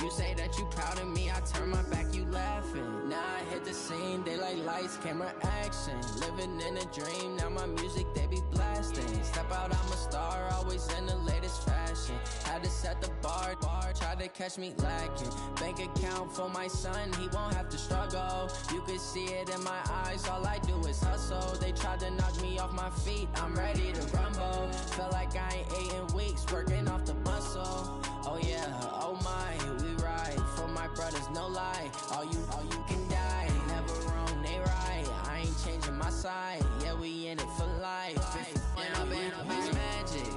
Speaker 17: You say that you proud of me, I turn my back, you laughing. Now I hit the scene, they like lights, camera, action. Living in a dream, now my music, they be black. lasting. Step out, I'm a star, always in the latest fashion. Had to set the bar, try to catch me lacking. Bank account for my son, he won't have to struggle. You can see it in my eyes, all I do is hustle. They tried to knock me off my feet, I'm ready to rumble. Felt like I ain't ate in weeks, working off the muscle. Oh yeah, oh my, we ride for my brothers, no lie. All you can die, never wrong, they right. I ain't changing my side, yeah, we in it for life. And I've been it's magic.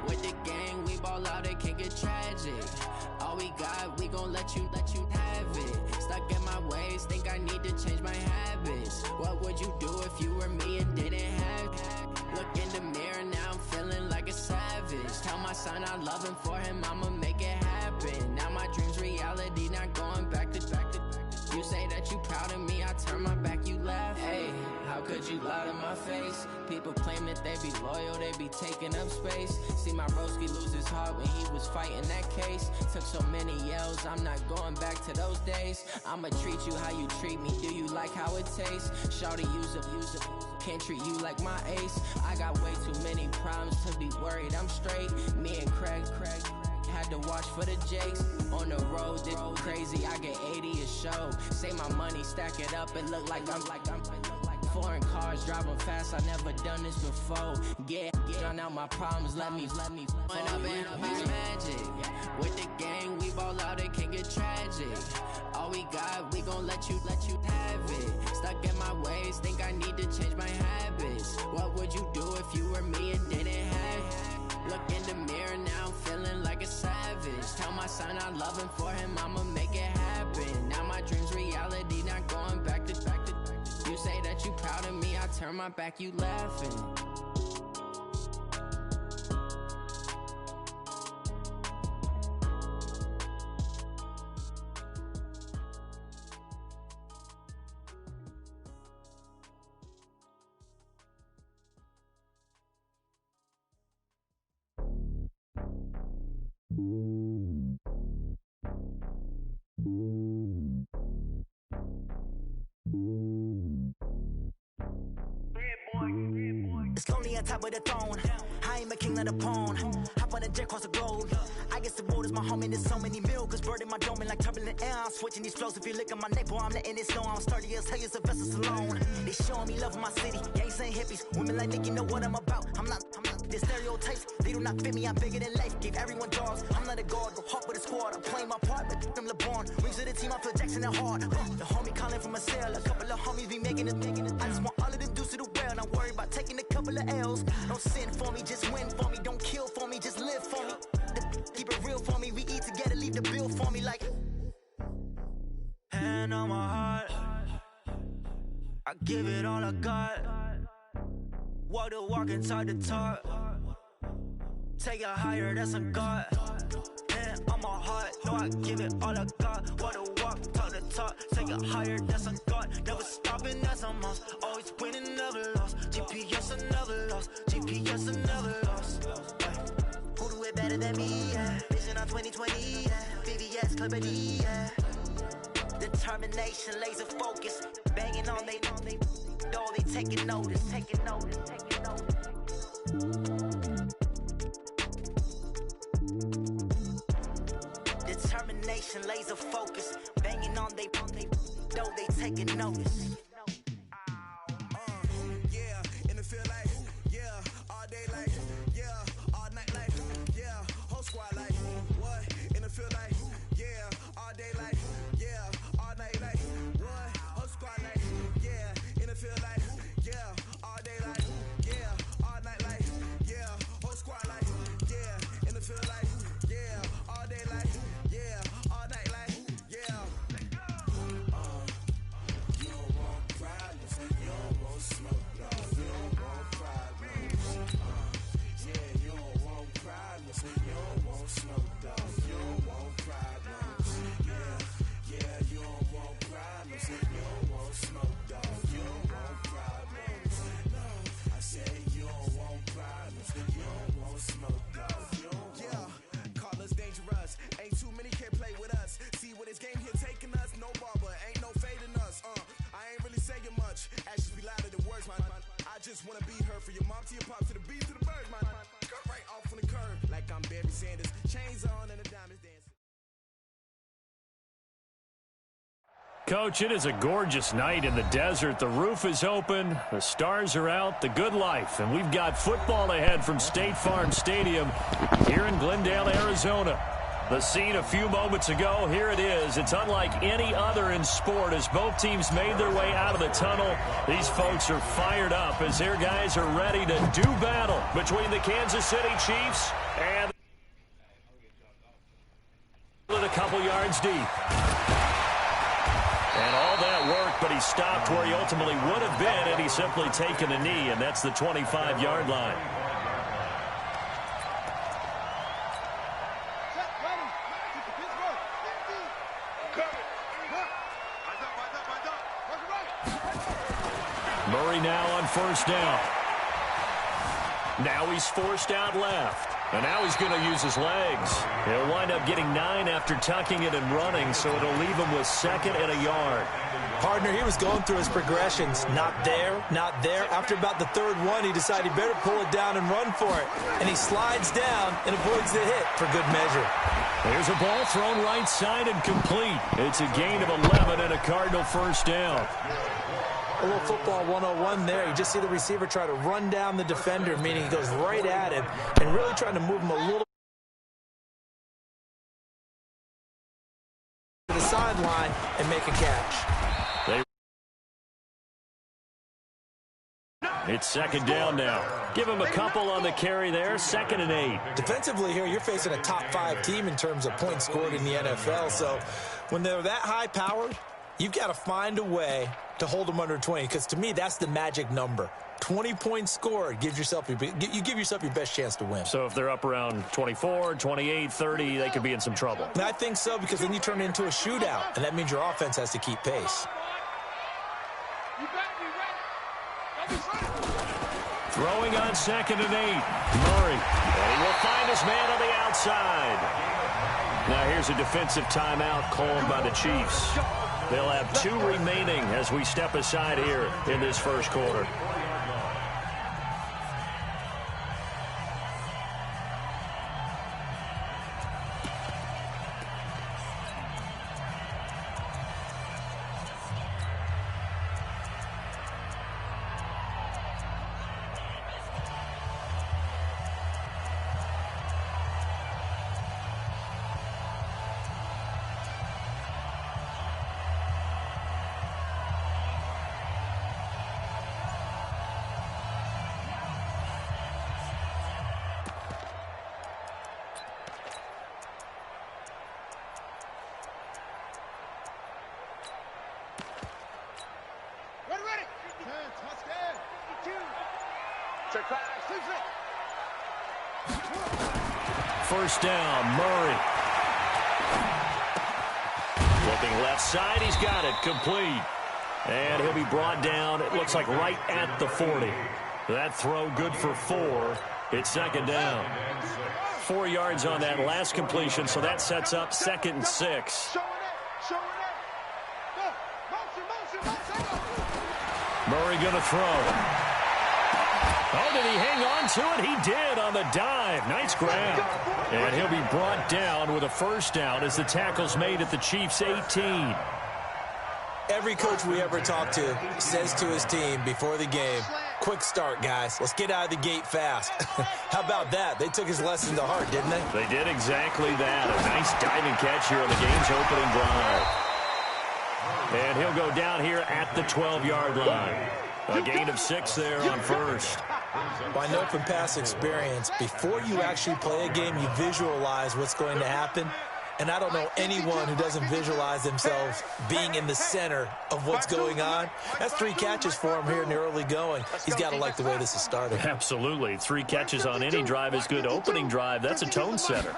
Speaker 17: With the gang, we ball out, it can get tragic. All we got, we gon' let you have it. Stuck in my ways, think I need to change my habits. What would you do if you were me and didn't have it? Look in the mirror, now I'm feeling like a savage. Tell my son I love him, for him I'ma make it happen. Now my dream's reality, not going back to. You say that you proud of me, I turn my back, you laugh. Hey, how could you lie to my face? People claim that they be loyal, they be taking up space. See my broski lose his heart when he was fighting that case. Took so many yells, I'm not going back to those days. I'ma treat you how you treat me, do you like how it tastes? Shawty, use up, can't treat you like my ace. I got way too many problems to be worried, I'm straight. Me and Craig had to watch for the Jakes. On the road, this crazy, I get 80 a show. Say my money, stack it up, it look like I'm foreign cars, driving fast, I never done this before. Get on out my problems, let me When I've been it's magic. With the gang, we ball out, it can get tragic. All we got, we gon' let you have it. Stuck in my ways, think I need to change my habits. What would you do if you were me and didn't have it? Look in the mirror, now I'm feeling like a savage. Tell my son I love him, for him I'ma make it happen. Now my dream's reality, not going back to. You say that you proud of me, I turn my back, you laughing.
Speaker 18: It's lonely on top of the throne. I am a king, not a pawn. Hop on a jet across the globe. I guess the road is my home and there's so many milkers birding my dome and like turbulent air. I'm switching these flows. If you look at my neck, boy, I'm letting it snow. I'm sturdy as hell, a vessel alone. They showing me love in my city. Gangs ain't hippies. Women like Nick, you know what I'm about. I'm not the stereotypes. They do not fit me. I'm bigger than life. Give everyone dogs. I'm not a guard. Go hawk with a squad. I'm playing my part, but them LeBron. Rings to the team. I feel Jackson and hard. The homie calling from a cell. A couple of homies be making it. I just want all of them dudes to do well. Not worry about taking a couple of L's. Don't sin for me, just win for me. Don't kill for me, just live for me. Keep it real for me. We eat together, leave the bill for me like. Hand on my heart, I give it all I got. Walk the walk and talk the talk. Take it higher, that's a God. Hand on my heart, no, I give it all I got. Walk the walk, talk the talk. Take it higher, that's a God. Never stopping, that's a must. Always winning, never lost. GPS, I never lost. GPS, I never lost. Who do it better than me? Yeah. Vision on 2020, yeah. VVS, Clippity, yeah. Determination, laser focus. Banging on they taking notice. Determination, laser focus. Banging on they taking notice.
Speaker 8: Yeah, in the field like, yeah, all day like, yeah, all night like, yeah, whole squad like, what? In the field like, yeah, all day like, yeah, all night like, what? Whole squad like, yeah, in the field like, yeah, all day like, yeah, all night like, yeah, whole squad like, yeah, in the field like, yeah, all day like, yeah, all night like, yeah. You don't want
Speaker 19: just wanna be her. For your mom to your pop to the beat to the bird. My cut right off on the curb. Like I'm Barry Sanders. Chains on and the diamonds dancing.
Speaker 20: Coach, it is a gorgeous night in the desert. The roof is open, the stars are out, the good life. And we've got football ahead from State Farm Stadium here in Glendale, Arizona. The scene a few moments ago, here it is. It's unlike any other in sport as both teams made their way out of the tunnel. These folks are fired up as their guys are ready to do battle between the Kansas City Chiefs and a couple yards deep. And all that work, but he stopped where he ultimately would have been had he simply taken a knee, and that's the 25-yard line. Murray now on first down. Now he's forced out left. And now he's going to use his legs. He'll wind up getting 9 after tucking it and running, so it'll leave him with 2nd and a yard.
Speaker 21: Partner, he was going through his progressions. Not there, not there. After about the 3rd one, he decided he better pull it down and run for it. And he slides down and avoids the hit for good measure.
Speaker 20: There's a ball thrown right side and complete. It's a gain of 11 and a Cardinal first down.
Speaker 21: A little football 101 there. You just see the receiver try to run down the defender, meaning he goes right at him and really trying to move him a little to the sideline and make a catch.
Speaker 20: It's 2nd down now. Give him a couple on the carry there. 2nd and 8.
Speaker 21: Defensively here, you're facing a top 5 team in terms of points scored in the NFL. So when they're that high powered, you've got to find a way to hold them under 20, because to me, that's the magic number. 20 points scored, you give yourself your best chance to win.
Speaker 20: So if they're up around 24, 28, 30, they could be in some trouble.
Speaker 21: And I think so, because then you turn it into a shootout, and that means your offense has to keep pace.
Speaker 20: Throwing on 2nd and 8. Murray. And he will find his man on the outside. Now here's a defensive timeout called by the Chiefs. They'll have 2 remaining as we step aside here in this first quarter. First down, Murray. Flipping left side, he's got it, complete. And he'll be brought down, it looks like right at the 40. That throw good for 4. It's 2nd down. 4 yards on that last completion, so that sets up 2nd and 6. Murray going to throw. Oh, did he hang on to it? He did on the dive. Nice grab. And he'll be brought down with a first down as the tackle's made at the Chiefs' 18.
Speaker 21: Every coach we ever talk to says to his team before the game, quick start, guys. Let's get out of the gate fast. How about that? They took his lesson to heart, didn't they?
Speaker 20: They did exactly that. A nice diving catch here on the game's opening drive. And he'll go down here at the 12-yard line. A gain of 6 there on first.
Speaker 21: Well, I know from past experience, before you actually play a game, you visualize what's going to happen. And I don't know anyone who doesn't visualize themselves being in the center of what's going on. That's 3 catches for him here in the early going. He's got to like the way this is starting.
Speaker 20: Absolutely. 3 catches on any drive is good. Opening drive, that's a tone setter.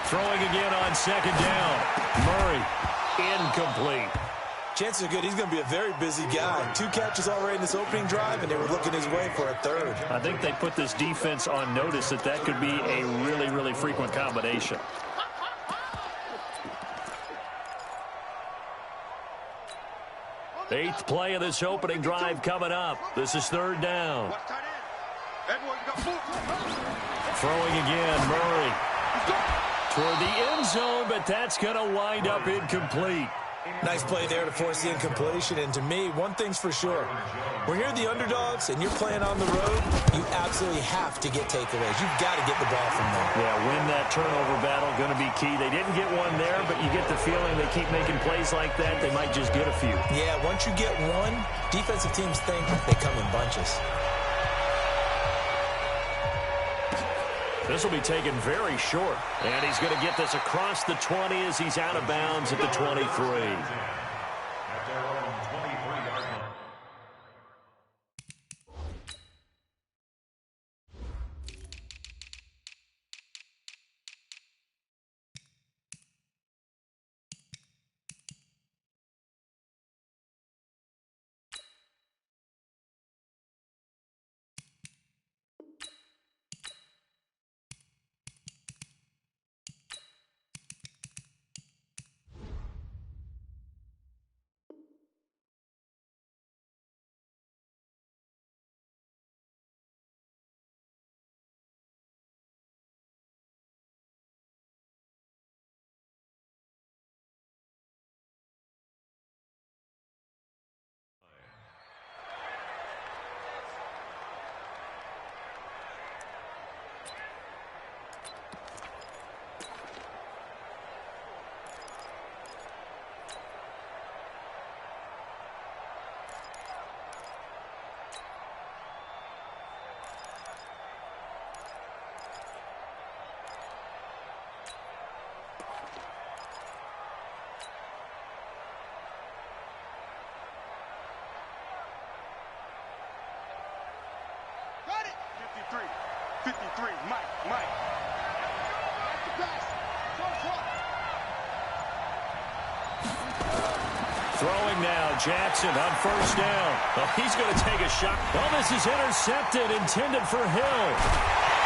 Speaker 20: Throwing again on 2nd down. Murray, incomplete.
Speaker 21: Chances are good he's going to be a very busy guy. 2 catches already in this opening drive, and they were looking his way for a 3rd.
Speaker 20: I think they put this defense on notice that that could be a really, really frequent combination. 8th play of this opening drive coming up. This is 3rd down. Throwing again, Murray. Toward the end zone, but that's going to wind up incomplete.
Speaker 21: Nice play there to force the incompletion. And to me, one thing's for sure. When you're the underdogs and you're playing on the road, you absolutely have to get takeaways. You've got to get the ball from there.
Speaker 20: Yeah, win that turnover battle, going to be key. They didn't get one there, but you get the feeling they keep making plays like that, they might just get a few.
Speaker 21: Yeah, once you get one, defensive teams think they come in bunches.
Speaker 20: This will be taken very short, and he's going to get this across the 20 as he's out of bounds at the 23. Throwing now, Jackson on 1st down. Oh, he's going to take a shot. Oh, this is intercepted, intended for Hill.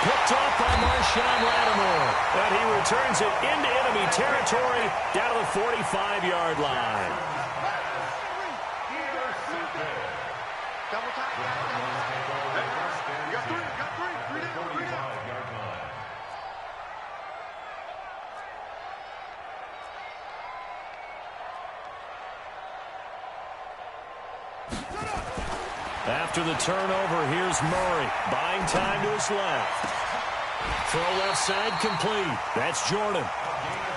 Speaker 20: Picked off by Marshawn Lattimore. And he returns it into enemy territory down to the 45-yard line. After the turnover, here's Murray. Buying time to his left. Throw left side complete. That's Jordan.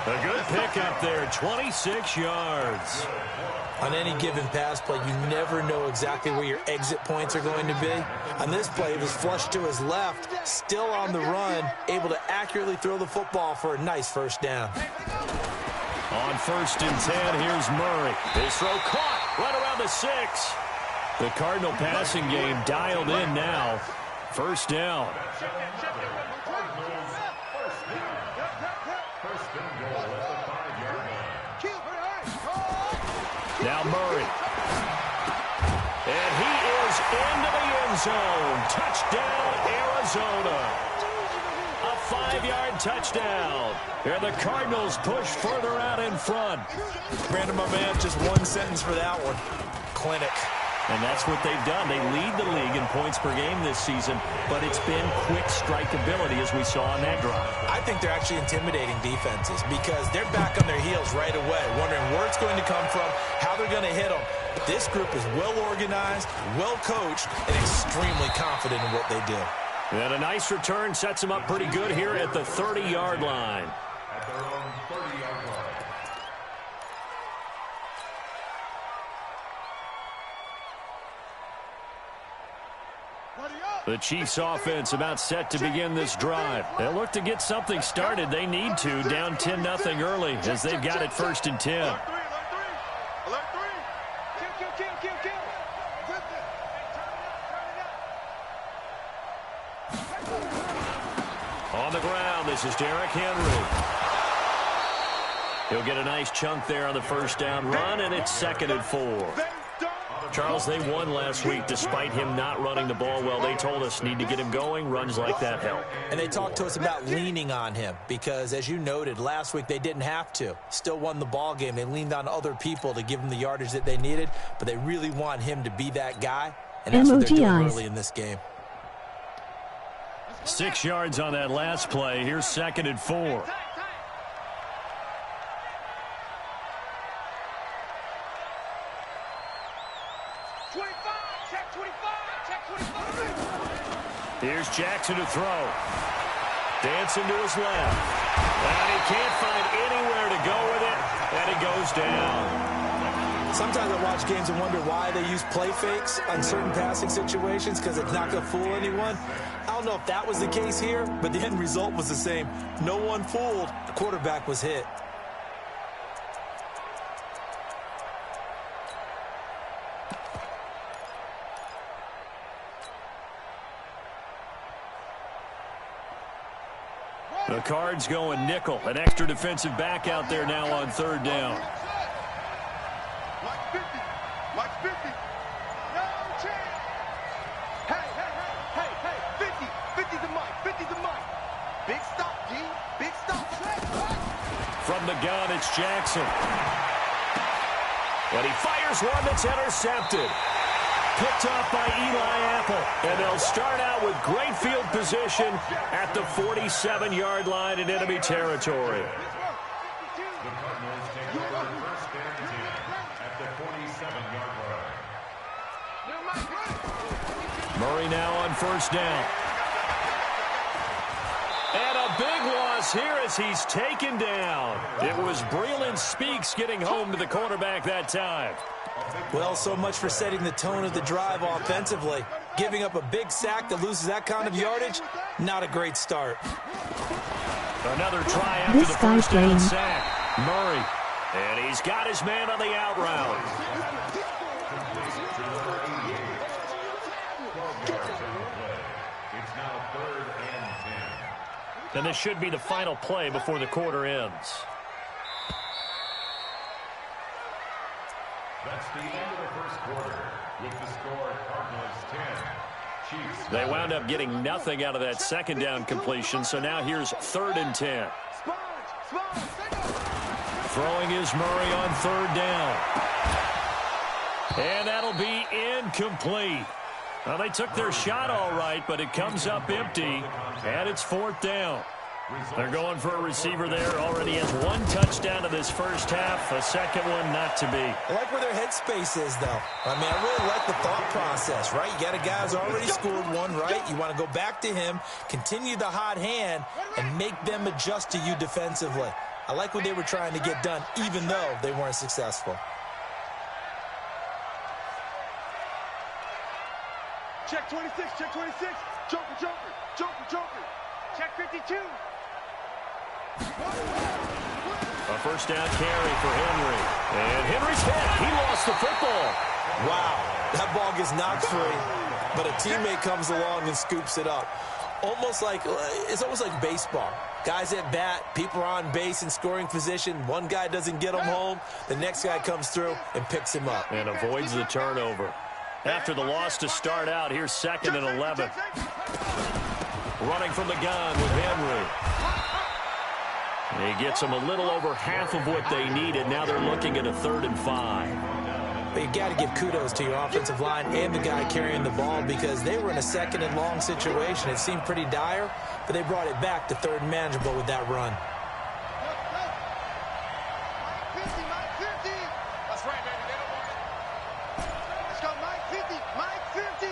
Speaker 20: A good pickup there, 26 yards.
Speaker 21: On any given pass play, you never know exactly where your exit points are going to be. On this play, it was flushed to his left, still on the run, able to accurately throw the football for a nice 1st down.
Speaker 20: On 1st and 10, here's Murray. His throw caught right around the 6. The Cardinal passing game dialed in now. 1st down. Now Murray. And he is into the end zone. Touchdown, Arizona. A 5-yard touchdown. And the Cardinals push further out in front.
Speaker 21: Brandon, my man, just one sentence for that one. Clinic.
Speaker 20: And that's what they've done. They lead the league in points per game this season, but it's been quick strike ability as we saw on that drive.
Speaker 21: I think they're actually intimidating defenses because they're back on their heels right away, wondering where it's going to come from, how they're going to hit them. This group is well organized, well coached, and extremely confident in what they do.
Speaker 20: And a nice return sets them up pretty good here at the 30-yard line.
Speaker 3: At their own 30-yard line.
Speaker 20: The Chiefs offense about set to begin this drive. They'll look to get something started. They need to, down 10-0 early as they've got it 1st and 10. On the ground, this is Derrick Henry. He'll get a nice chunk there on the 1st down run, and it's 2nd and 4. Charles, they won last week despite him not running the ball well. They told us need to get him going. Runs like that help.
Speaker 21: And they talked to us about leaning on him because, as you noted, last week they didn't have to. Still won the ball game. They leaned on other people to give them the yardage that they needed, but they really want him to be that guy, and that's what they're doing early in this game.
Speaker 20: 6 yards on that last play. Here's 2nd and 4. Here's Jackson to throw. Dancing to his left. And he can't find anywhere to go with it, and it goes down.
Speaker 21: Sometimes I watch games and wonder why they use play fakes on certain passing situations because it's not going to fool anyone. I don't know if that was the case here, but the end result was the same. No one fooled. The quarterback was hit.
Speaker 20: The Cards going nickel. An extra defensive back out there now on 3rd down.
Speaker 4: Mike 50. Mike 50. No chance. Hey. 50. 50's a Mike. 50's a Mike. Big stop, G. Big stop.
Speaker 20: From the gun, it's Jackson. And he fires one that's intercepted. Picked off by Eli Apple. And they'll start out with great field position at the 47-yard line in enemy territory.
Speaker 3: The Cardinals take over 1st and 10 at the 47-yard line.
Speaker 20: Murray now on 1st down. And a big loss here as he's taken down. It was Breland Speaks getting home to the quarterback that time.
Speaker 21: Well, so much for setting the tone of the drive offensively. Giving up a big sack that loses that kind of yardage, not a great start.
Speaker 20: Another try after the first down sack. Murray. And he's got his man on the out route.
Speaker 3: It's now 3rd and 10.
Speaker 20: And this should be the final play before the quarter ends.
Speaker 3: That's the end of the 1st quarter with the score Cardinals 10. Chiefs.
Speaker 20: They wound up getting nothing out of that 2nd down completion, so now here's 3rd and 10. Throwing is Murray on 3rd down. And that'll be incomplete. Well, they took their shot all right, but it comes up empty, and it's 4th down. They're going for a receiver there. Already has 1 touchdown in this first half. A second one not to be.
Speaker 21: I like where their headspace is, though. I mean, I really like the thought process, right? You got a guy who's already scored 1, right? You want to go back to him, continue the hot hand, and make them adjust to you defensively. I like what they were trying to get done, even though they weren't successful.
Speaker 4: Check 26. Check 26. Joker. Check 52.
Speaker 20: A first down carry for Henry. And Henry's hit. He lost the football.
Speaker 21: Wow. That ball gets knocked free, but a teammate comes along and scoops it up. It's almost like baseball. Guys at bat, people are on base in scoring position. One guy doesn't get him home. The next guy comes through and picks him up.
Speaker 20: And avoids the turnover. After the loss to start out, here's 2nd and 11. Running from the gun with Henry. He gets them a little over half of what they needed. Now they're looking at a 3rd and 5.
Speaker 21: But you got to give kudos to your offensive line and the guy carrying the ball because they were in a 2nd and long situation. It seemed pretty dire, but they brought it back to 3rd and manageable with that run.
Speaker 4: That's right, baby. They don't want it. Let's go, Mike 50. Mike 50.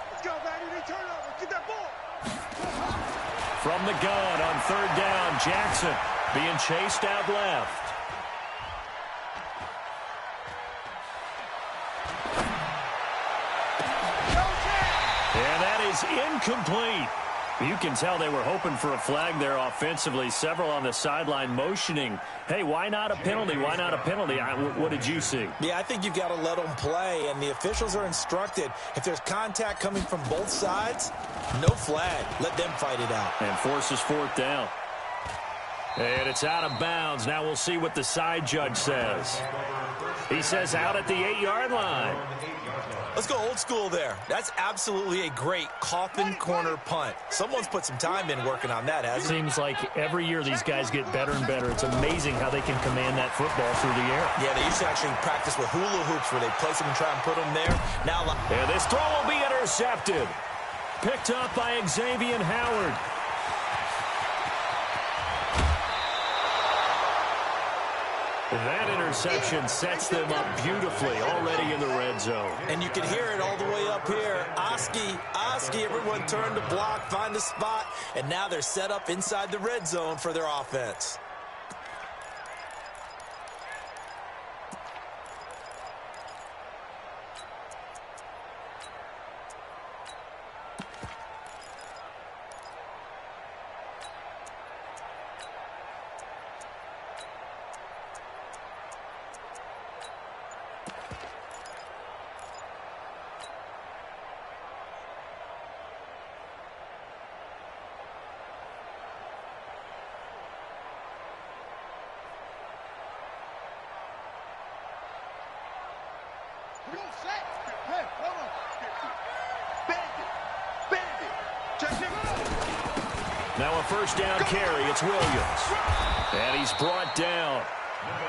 Speaker 4: Let's go, baby. They turn over. Get that ball.
Speaker 20: From the gun on 3rd down, Jackson being chased out left. And that is incomplete. You can tell they were hoping for a flag there offensively. Several on the sideline motioning, hey, why not a penalty? Why not a penalty? What did you see?
Speaker 21: Yeah, I think you've got to let them play, and the officials are instructed. If there's contact coming from both sides, no flag. Let them fight it out.
Speaker 20: And forces 4th down. And it's out of bounds. Now we'll see what the side judge says. He says out at the 8-yard line.
Speaker 21: Let's go old school there. That's absolutely a great coffin corner punt. Someone's put some time in working on that, hasn't he?
Speaker 20: Seems like every year these guys get better and better. It's amazing how they can command that football through the air.
Speaker 21: Yeah, they used to actually practice with hula hoops where they place them and try and put them there. Now,
Speaker 20: and this throw will be intercepted. Picked up by Xavier Howard. That interception sets them up beautifully already in the red zone.
Speaker 21: And you can hear it all the way up here. Oski, everyone turned to block, find a spot, and now they're set up inside the red zone for their offense.
Speaker 20: Now a first down carry. It's Williams. And he's brought down.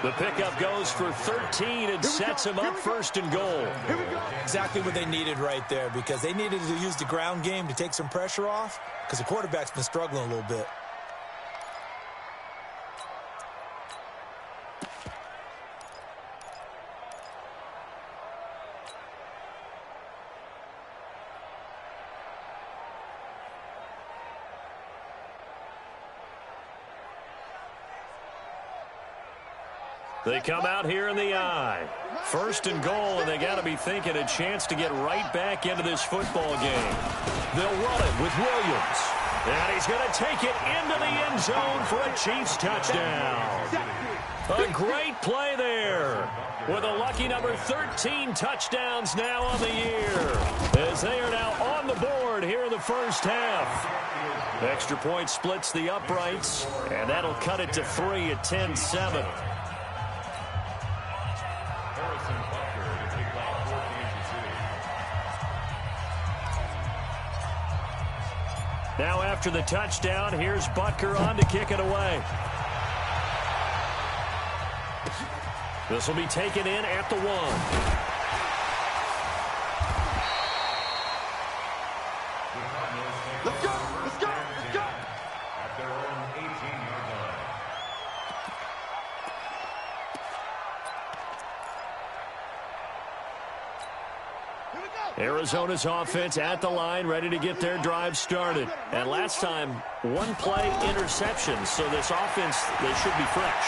Speaker 20: The pickup goes for 13 and sets him up first and goal.
Speaker 21: Exactly what they needed right there, because they needed to use the ground game to take some pressure off, because the quarterback's been struggling a little bit.
Speaker 20: They come out here in the I. First and goal, and they got to be thinking a chance to get right back into this football game. They'll run it with Williams. And he's going to take it into the end zone for a Chiefs touchdown. A great play there. With a lucky number 13 touchdowns now on the year. As they are now on the board here in the first half. Extra point splits the uprights, and that'll cut it to 3 at 10-7. Now after the touchdown, here's Butker on to kick it away. This will be taken in at the 1.
Speaker 4: Let's go, let's go, let's go.
Speaker 3: At their own 18-yard line.
Speaker 20: Arizona's offense at the line, ready to get their drive started. And last time, one play interception, so this offense, they should be fresh.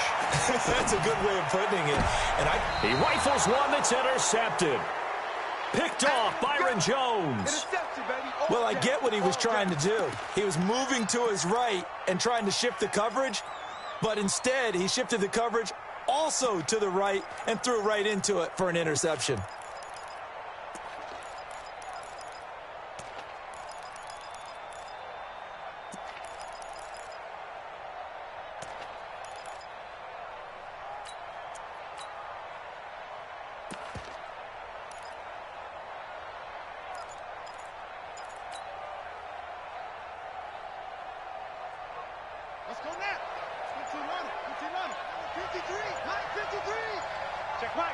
Speaker 21: That's a good way of putting it. And
Speaker 20: he rifles one that's intercepted. Picked off, Byron Jones.
Speaker 21: Well, I get what he was trying to do. He was moving to his right and trying to shift the coverage, but instead he shifted the coverage also to the right and threw right into it for an interception.
Speaker 4: Let's go now. 53, 53. Check right.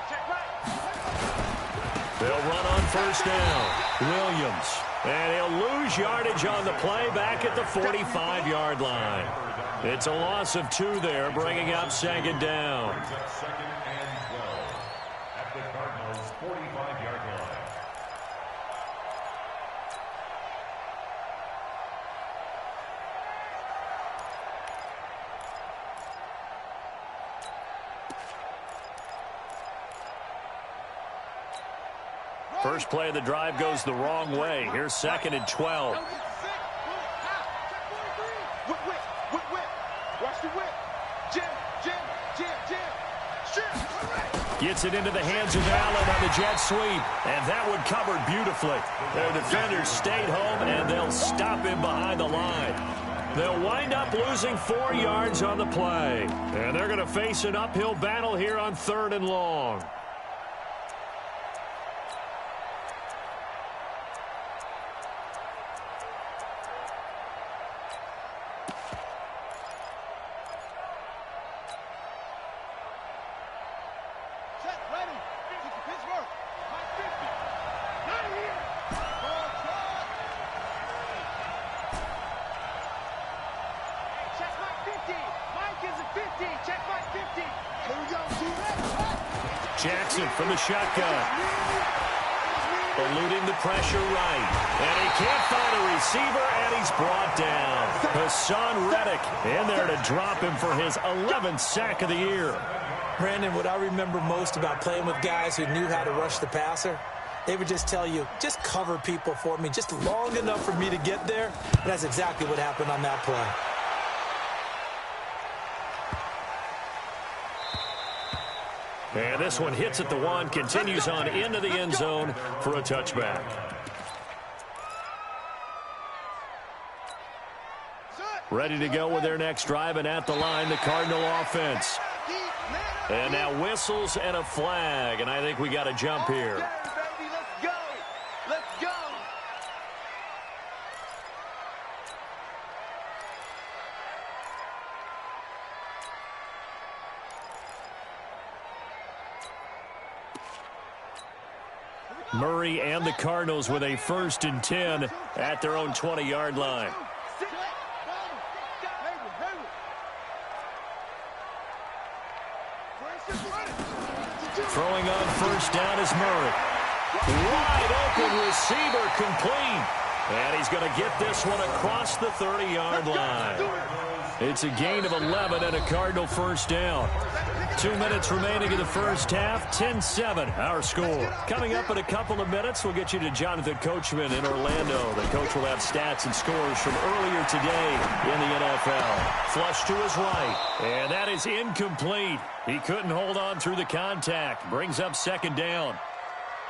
Speaker 20: They'll run on first down. Williams. And he'll lose yardage on the play back at the 45-yard line. It's a loss of 2 there, bringing up second down.
Speaker 3: Second and 12 at the Cardinals' 45-yard line.
Speaker 20: First play of the drive goes the wrong way. Here's second and 12.
Speaker 4: Watch the whip. Jim.
Speaker 20: Gets it into the hands of Allen on the jet sweep. And that one covered beautifully. Their defenders stayed home, and they'll stop him behind the line. They'll wind up losing 4 yards on the play. And they're going to face an uphill battle here on 3rd and long. Jackson from the shotgun. Eluding the pressure right. And he can't find a receiver, and he's brought down. Hassan Reddick in there to drop him for his 11th sack of the year.
Speaker 21: Brandon, what I remember most about playing with guys who knew how to rush the passer, they would just tell you, just cover people for me, just long enough for me to get there. And that's exactly what happened on that play.
Speaker 20: And this one hits at the 1, continues on into the end zone for a touchback. Ready to go with their next drive, and at the line, the Cardinal offense. And now whistles and a flag, and I think we got a jump here. Murray and the Cardinals with a 1st and 10 at their own 20-yard line. Throwing on 1st down is Murray. Wide open receiver complete. And he's going to get this one across the 30-yard line. It's a gain of 11 and a Cardinal 1st down. 2 minutes remaining in the first half. 10-7 our score. Coming up in a couple of minutes, we'll get you to Jonathan Coachman in Orlando. The coach will have stats and scores from earlier today in the NFL. Flush to his right, and that is incomplete. He couldn't hold on through the contact. Brings up 2nd down.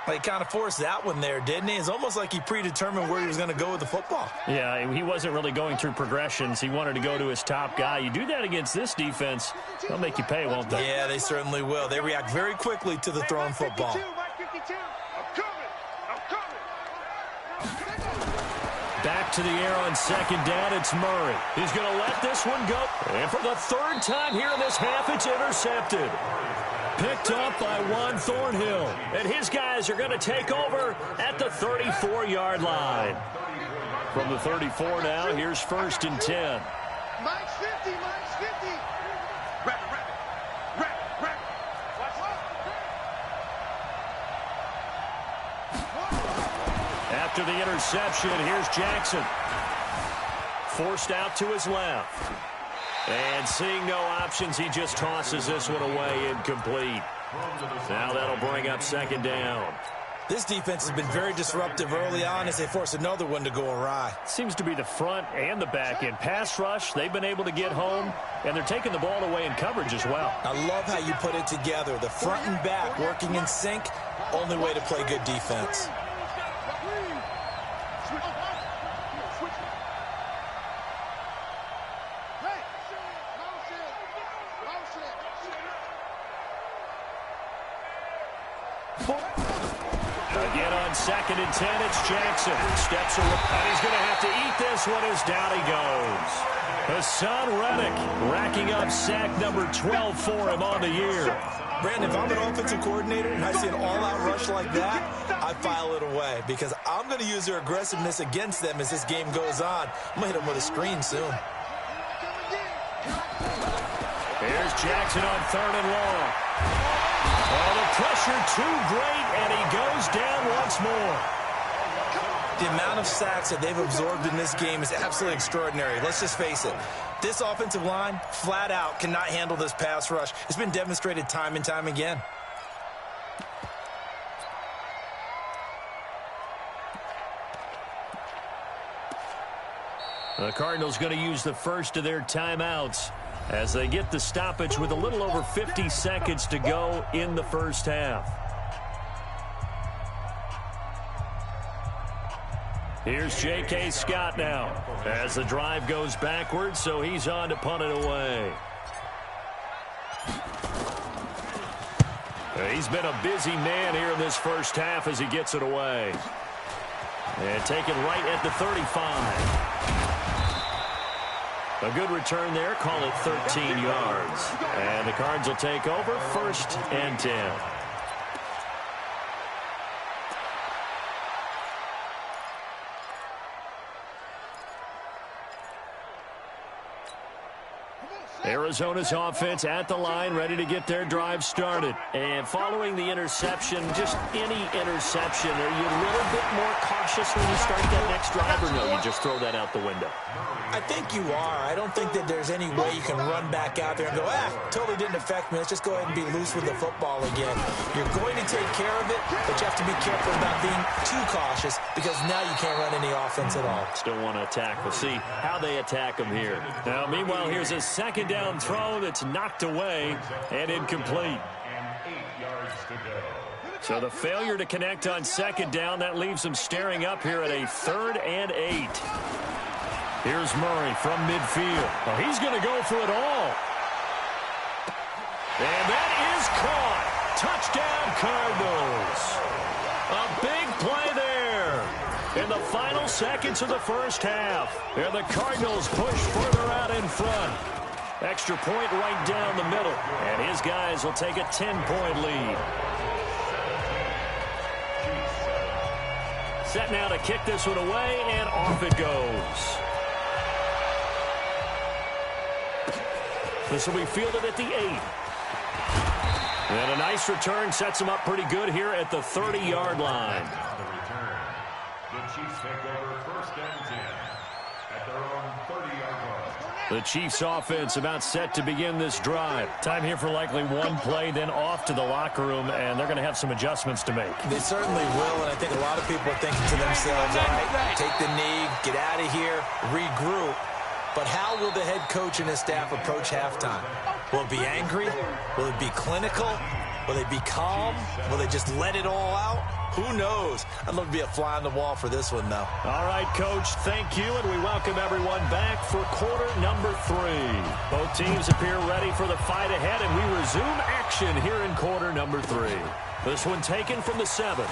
Speaker 21: He kind of forced that one there, didn't he? It's almost like he predetermined where he was going to go with the football.
Speaker 20: Yeah, he wasn't really going through progressions. He wanted to go to his top guy. You do that against this defense, they'll make you pay, won't they?
Speaker 21: Yeah, they certainly will. They react very quickly to the thrown football.
Speaker 20: Back to the air on 2nd down, it's Murray. He's going to let this one go. And for the 3rd time here in this half, it's intercepted. Picked up by Juan Thornhill. And his guys are going to take over at the 34-yard line. From the 34 now, here's 1st and 10.
Speaker 15: Mike's 50, Mike's 50.
Speaker 20: After the interception, here's Jackson. Forced out to his left. And seeing no options, he just tosses this one away, incomplete. Now that'll bring up 2nd down.
Speaker 21: This defense has been very disruptive early on as they force another one to go awry.
Speaker 20: Seems to be the front and the back end. Pass rush, they've been able to get home, and they're taking the ball away in coverage as well.
Speaker 21: I love how you put it together. The front and back working in sync, only way to play good defense.
Speaker 20: Again on 2nd and 10, it's Jackson. Steps away, and he's going to have to eat this one as down he goes. Hassan Reddick racking up sack number 12 for him on the year.
Speaker 21: Brandon, if I'm an offensive coordinator and I see an all-out rush like that, I file it away because I'm going to use their aggressiveness against them as this game goes on. I'm going to hit them with a screen soon.
Speaker 20: Here's Jackson on 3rd and long. Oh, the pressure too great, and he goes down once more.
Speaker 21: The amount of sacks that they've absorbed in this game is absolutely extraordinary. Let's just face it. This offensive line, flat out, cannot handle this pass rush. It's been demonstrated time and time again.
Speaker 20: The Cardinals going to use the first of their timeouts as they get the stoppage with a little over 50 seconds to go in the first half. Here's J.K. Scott now as the drive goes backwards, so he's on to punt it away. He's been a busy man here in this first half as he gets it away. And taken right at the 35. A good return there. Call it 13 yards. And the Cards will take over 1st and 10. Arizona's offense at the line, ready to get their drive started. And following the interception, just any interception, are you a little bit more cautious when you start that next drive, or no, you just throw that out the window?
Speaker 21: I think you are. I don't think that there's any way you can run back out there and go, totally didn't affect me. Let's just go ahead and be loose with the football again. You're going to take care of it, but you have to be careful about being too cautious because now you can't run any offense at all.
Speaker 20: Still want to attack. We'll see how they attack them here. Now, meanwhile, here's a second down throw that's knocked away and incomplete. So the failure to connect on second down, that leaves them staring up here at a 3rd and 8. Here's Murray from midfield. Oh, he's going to go for it all. And that is caught. Touchdown, Cardinals. A big play there in the final seconds of the first half. And the Cardinals push further out in front. Extra point right down the middle. And his guys will take a 10-point lead. Set now to kick this one away, and off it goes. This will be fielded at the 8. And a nice return sets him up pretty good here at the 30-yard line.
Speaker 3: The Chiefs take over 1st and 10 at their own 30-yard line.
Speaker 20: The Chiefs offense about set to begin this drive. Time here for likely one play, then off to the locker room, and they're going to have some adjustments to make.
Speaker 21: They certainly will, and I think a lot of people are thinking to themselves, all right, take the knee, get out of here, regroup. But how will the head coach and his staff approach halftime? Will it be angry? Will it be clinical? Will they be calm? Will they just let it all out? Who knows? I'd love to be a fly on the wall for this one, though.
Speaker 20: All right, Coach, thank you, and we welcome everyone back for quarter number 3. Both teams appear ready for the fight ahead, and we resume action here in quarter number 3. This one taken from the 7.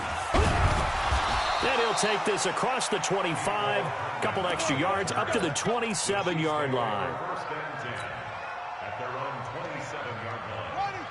Speaker 20: And he'll take this across the 25, couple extra yards, up to the 27-yard line.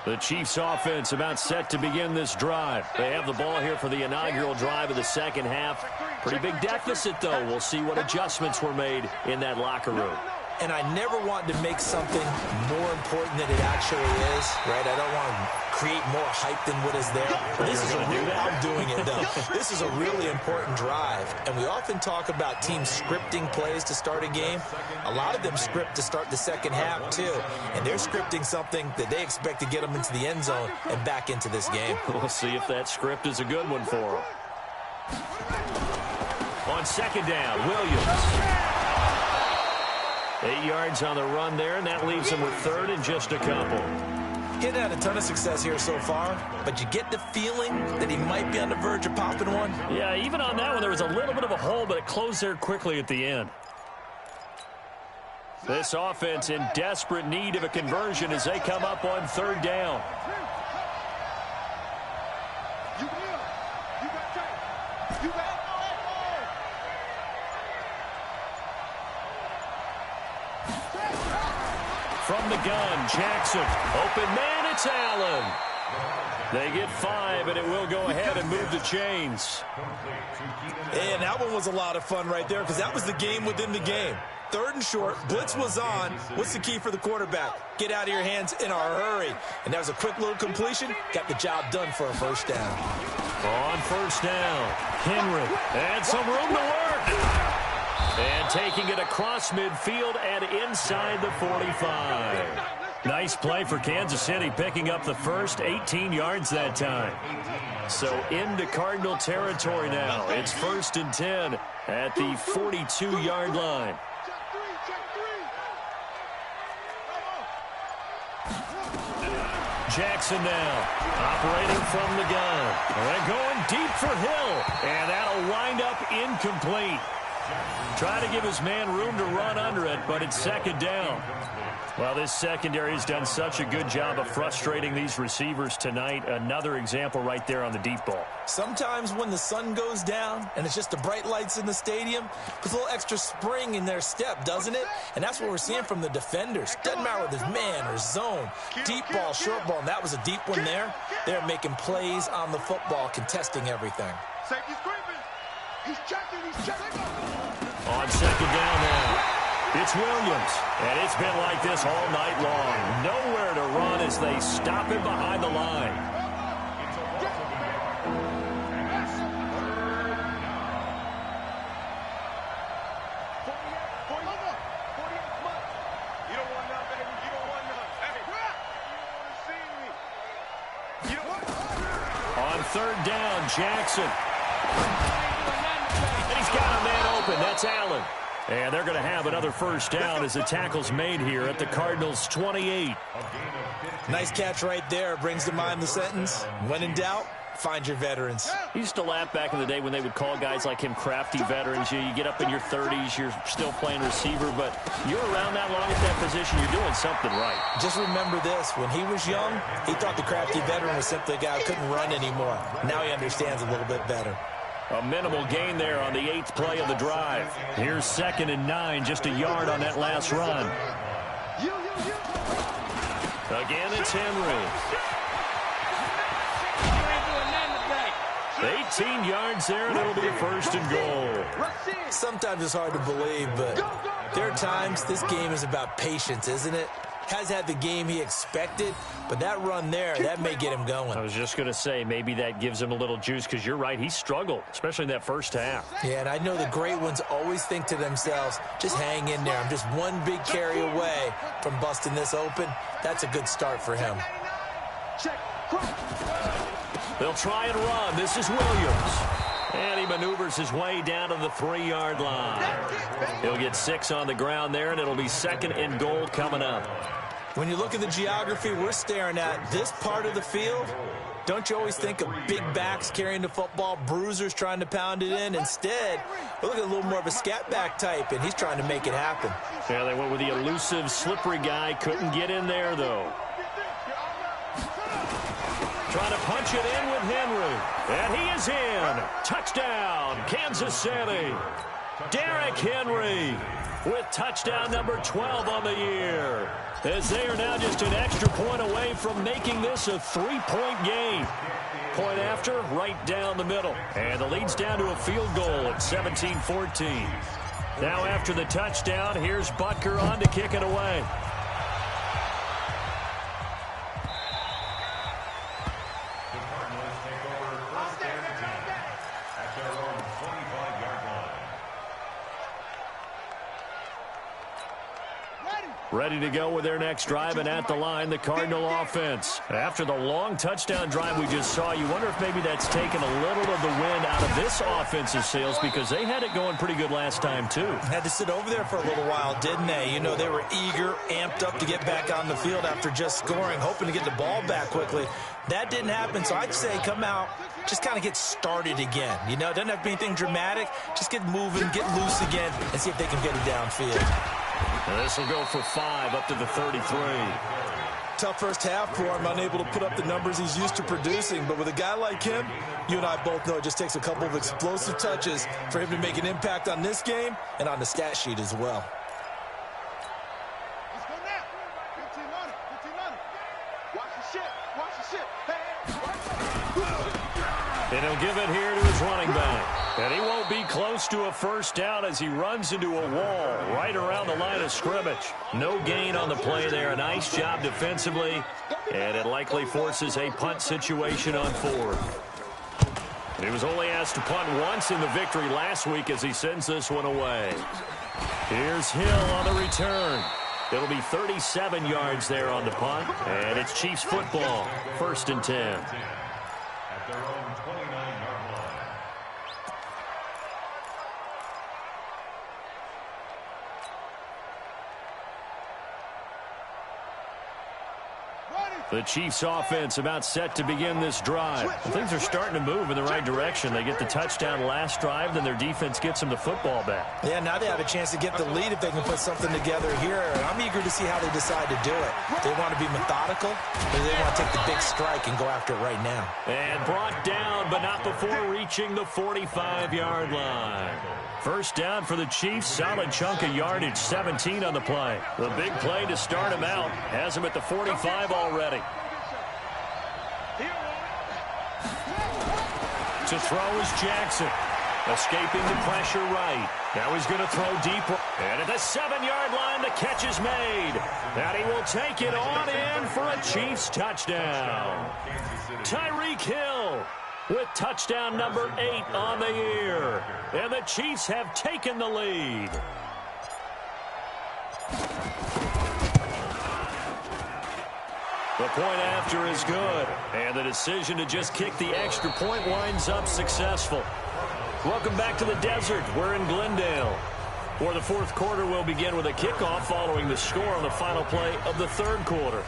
Speaker 20: The Chiefs offense about set to begin this drive. They have the ball here for the inaugural drive of the second half. Pretty big deficit, though. We'll see what adjustments were made in that locker room.
Speaker 21: And I never want to make something more important than it actually is, right? I don't want to create more hype than what is there. But this is I'm doing it, though. This is a really important drive. And we often talk about teams scripting plays to start a game. A lot of them script to start the second half, too. And they're scripting something that they expect to get them into the end zone and back into this game.
Speaker 20: We'll see if that script is a good one for them. On second down, Williams. 8 yards on the run there, and that leaves him with 3rd and just a couple.
Speaker 21: He hasn't had a ton of success here so far, but you get the feeling that he might be on the verge of popping one.
Speaker 20: Yeah, even on that one, there was a little bit of a hole, but it closed there quickly at the end. This offense in desperate need of a conversion as they come up on 3rd down. From the gun, Jackson. Open man, it's Allen. They get 5, and it will go ahead and move the chains.
Speaker 21: And that one was a lot of fun right there because that was the game within the game. 3rd and short, blitz was on. What's the key for the quarterback? Get out of your hands in a hurry. And that was a quick little completion. Got the job done for a 1st down.
Speaker 20: On 1st down, Henry. And some room to work. And taking it across midfield and inside the 45. Nice play for Kansas City, picking up the first, 18 yards that time. So into Cardinal territory now. It's 1st and 10 at the 42-yard line. Jackson now, operating from the gun. And going deep for Hill. And that'll wind up incomplete. Try to give his man room to run under it, but it's 2nd down. Well, this secondary has done such a good job of frustrating these receivers tonight. Another example right there on the deep ball.
Speaker 21: Sometimes when the sun goes down and it's just the bright lights in the stadium, puts a little extra spring in their step, doesn't it? And that's what we're seeing from the defenders. Doesn't matter whether it's man or zone, deep ball, short ball, and that was a deep one there. They're making plays on the football, contesting everything.
Speaker 4: Safety's creeping. He's checking.
Speaker 20: On 2nd down now. It's Williams, and it's been like this all night long. Nowhere to run as they stop him behind the line. On third down, Jackson. And he's got a man open. That's Allen. And they're going to have another first down as the tackle's made here at the Cardinals' 28.
Speaker 21: Nice catch right there. Brings to mind the sentence, when in doubt, find your veterans.
Speaker 20: He used to laugh back in the day when they would call guys like him crafty veterans. You get up in your 30s, you're still playing receiver, but you're around that long at that position, you're doing something right.
Speaker 21: Just remember this. When he was young, he thought the crafty veteran was simply a guy who couldn't run anymore. Now he understands a little bit better.
Speaker 20: A minimal gain there on the 8th play of the drive. Here's 2nd and 9, just a yard on that last run. Again, it's Henry. 18 yards there, and it'll be a 1st and goal.
Speaker 21: Sometimes it's hard to believe, but there are times this game is about patience, isn't it? Has had the game he expected, but that run there, that may get him going.
Speaker 20: I was just going to say, maybe that gives him a little juice, because you're right, he struggled, especially in that first half.
Speaker 21: Yeah, and I know the great ones always think to themselves, just hang in there. I'm just one big carry away from busting this open. That's a good start for him.
Speaker 20: They'll try and run. This is Williams. And he maneuvers his way down to the 3-yard line. He'll get 6 on the ground there, and it'll be 2nd and goal coming up.
Speaker 21: When you look at the geography we're staring at, this part of the field, don't you always think of big backs carrying the football, bruisers trying to pound it in? Instead, we're looking at a little more of a scat back type, and he's trying to make it happen.
Speaker 20: Yeah, they went with the elusive, slippery guy. Couldn't get in there, though. Trying to punch it in with Henry. And he is in. Touchdown, Kansas City. Derrick Henry with touchdown number 12 on the year. As they are now just an extra point away from making this a 3-point game. Point after, right down the middle. And the lead's down to a field goal at 17-14. Now after the touchdown, here's Butker on to kick it away. Ready to go with their next drive, and at the line, the Cardinal offense. After the long touchdown drive we just saw, you wonder if maybe that's taken a little of the wind out of this offensive sails, because they had it going pretty good last time, too.
Speaker 21: Had to sit over there for a little while, didn't they? You know, they were eager, amped up to get back on the field after just scoring, hoping to get the ball back quickly. That didn't happen, so I'd say come out, just kind of get started again. You know, it doesn't have to be anything dramatic. Just get moving, get loose again, and see if they can get it downfield.
Speaker 20: This will go for 5 up to the 33.
Speaker 21: Tough first half for him, unable to put up the numbers he's used to producing. But with a guy like him, you and I both know it just takes a couple of explosive touches for him to make an impact on this game and on the stat sheet as well.
Speaker 15: Let's go now. 15 on it. 15 on it. Watch the shit. Watch the shit.
Speaker 20: And he'll give it here to his running back. And he won't be close to a first down as he runs into a wall right around the line of scrimmage. No gain on the play there. A nice job defensively. And it likely forces a punt situation on 4th. He was only asked to punt once in the victory last week as he sends this one away. Here's Hill on the return. It'll be 37 yards there on the punt. And it's Chiefs football. 1st and 10.
Speaker 3: At their own 29-yard line.
Speaker 20: The Chiefs offense about set to begin this drive. Things are starting to move in the right direction. They get the touchdown last drive, then their defense gets them the football back.
Speaker 21: Yeah, now they have a chance to get the lead if they can put something together here. And I'm eager to see how they decide to do it. They want to be methodical, or they want to take the big strike and go after it right now.
Speaker 20: And brought down, but not before reaching the 45-yard line. First down for the Chiefs. Solid chunk of yardage, 17 on the play. The big play to start him out. Has him at the 45 already. To throw is Jackson. Escaping the pressure right. Now he's going to throw deep. And at the 7-yard line, the catch is made. And he will take it on in for a Chiefs touchdown. Tyreek Hill with touchdown number 8 on the year. And the Chiefs have taken the lead. The point after is good. And the decision to just kick the extra point winds up successful. Welcome back to the desert. We're in Glendale. For the fourth quarter, we'll begin with a kickoff following the score on the final play of the third quarter.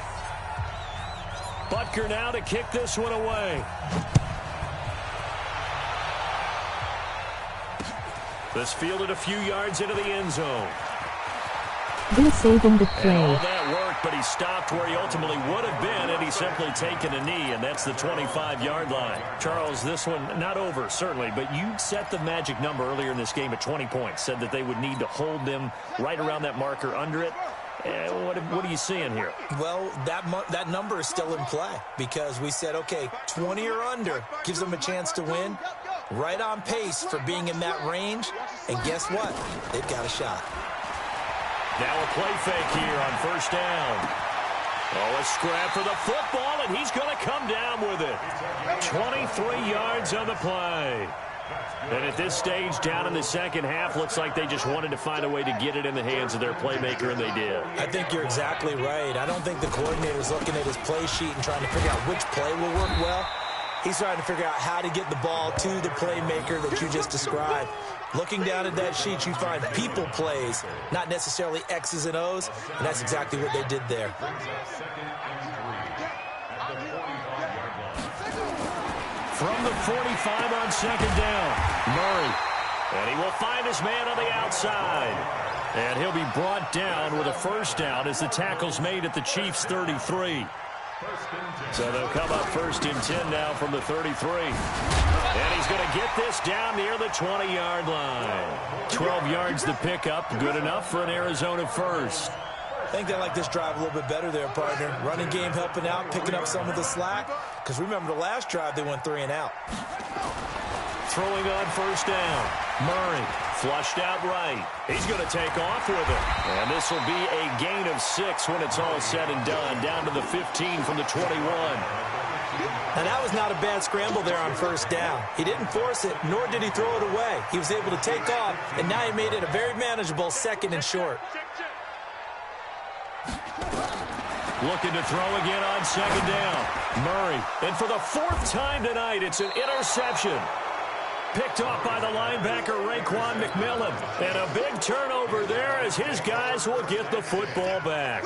Speaker 20: Butker now to kick this one away. This fielded a few yards into the end zone.
Speaker 2: Saving the play.
Speaker 20: And all that worked, but he stopped where he ultimately would have been had he simply taken a knee, and that's the 25-yard line. Charles, this one not over, certainly, but you set the magic number earlier in this game at 20 points, said that they would need to hold them right around that marker under it. What are you seeing here?
Speaker 21: Well, that number is still in play because we said, okay, 20 or under gives them a chance to win. Right on pace for being in that range, and guess what? They've got a shot.
Speaker 20: Now a play fake here on first down. Oh, a scrap for the football, and he's going to come down with it. 23 yards on the play. And at this stage, down in the second half, looks like they just wanted to find a way to get it in the hands of their playmaker, and they did.
Speaker 21: I think you're exactly right. I don't think the coordinator's looking at his play sheet and trying to figure out which play will work well. He's trying to figure out how to get the ball to the playmaker that you just described. Looking down at that sheet, you find people plays, not necessarily X's and O's, and that's exactly what they did there.
Speaker 20: From the 45 on second down, Murray. And he will find his man on the outside. And he'll be brought down with a first down as the tackle's made at the Chiefs' 33. So they'll come up first and 10 now from the 33. And he's going to get this down near the 20-yard line. 12 yards to pick up. Good enough for an Arizona first.
Speaker 21: I think they like this drive a little bit better there, partner. Running game helping out, picking up some of the slack. Because remember the last drive, they went 3 and out.
Speaker 20: Throwing on first down. Murray flushed out right. He's going to take off with it. And this will be a gain of 6 when it's all said and done. Down to the 15 from the 21.
Speaker 21: Now, that was not a bad scramble there on first down. He didn't force it, nor did he throw it away. He was able to take off, and now he made it a very manageable second and short.
Speaker 20: Looking to throw again on second down. Murray. And for the 4th time tonight, it's an interception. Picked off by the linebacker, Raekwon McMillan. And a big turnover there as his guys will get the football back.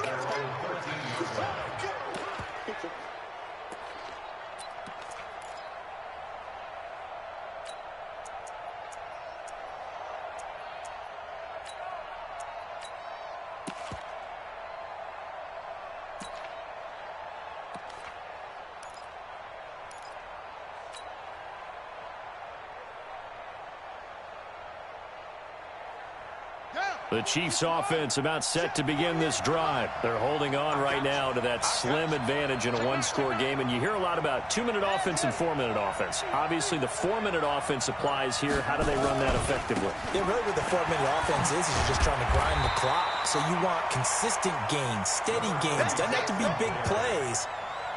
Speaker 20: The Chiefs offense about set to begin this drive. They're holding on right now to that slim advantage in a one-score game. And you hear a lot about 2-minute offense and 4-minute offense. Obviously, the 4-minute offense applies here. How do they run that effectively?
Speaker 21: Yeah, really what the 4-minute offense is you're just trying to grind the clock. So you want consistent gains, steady gains. Doesn't have to be big plays,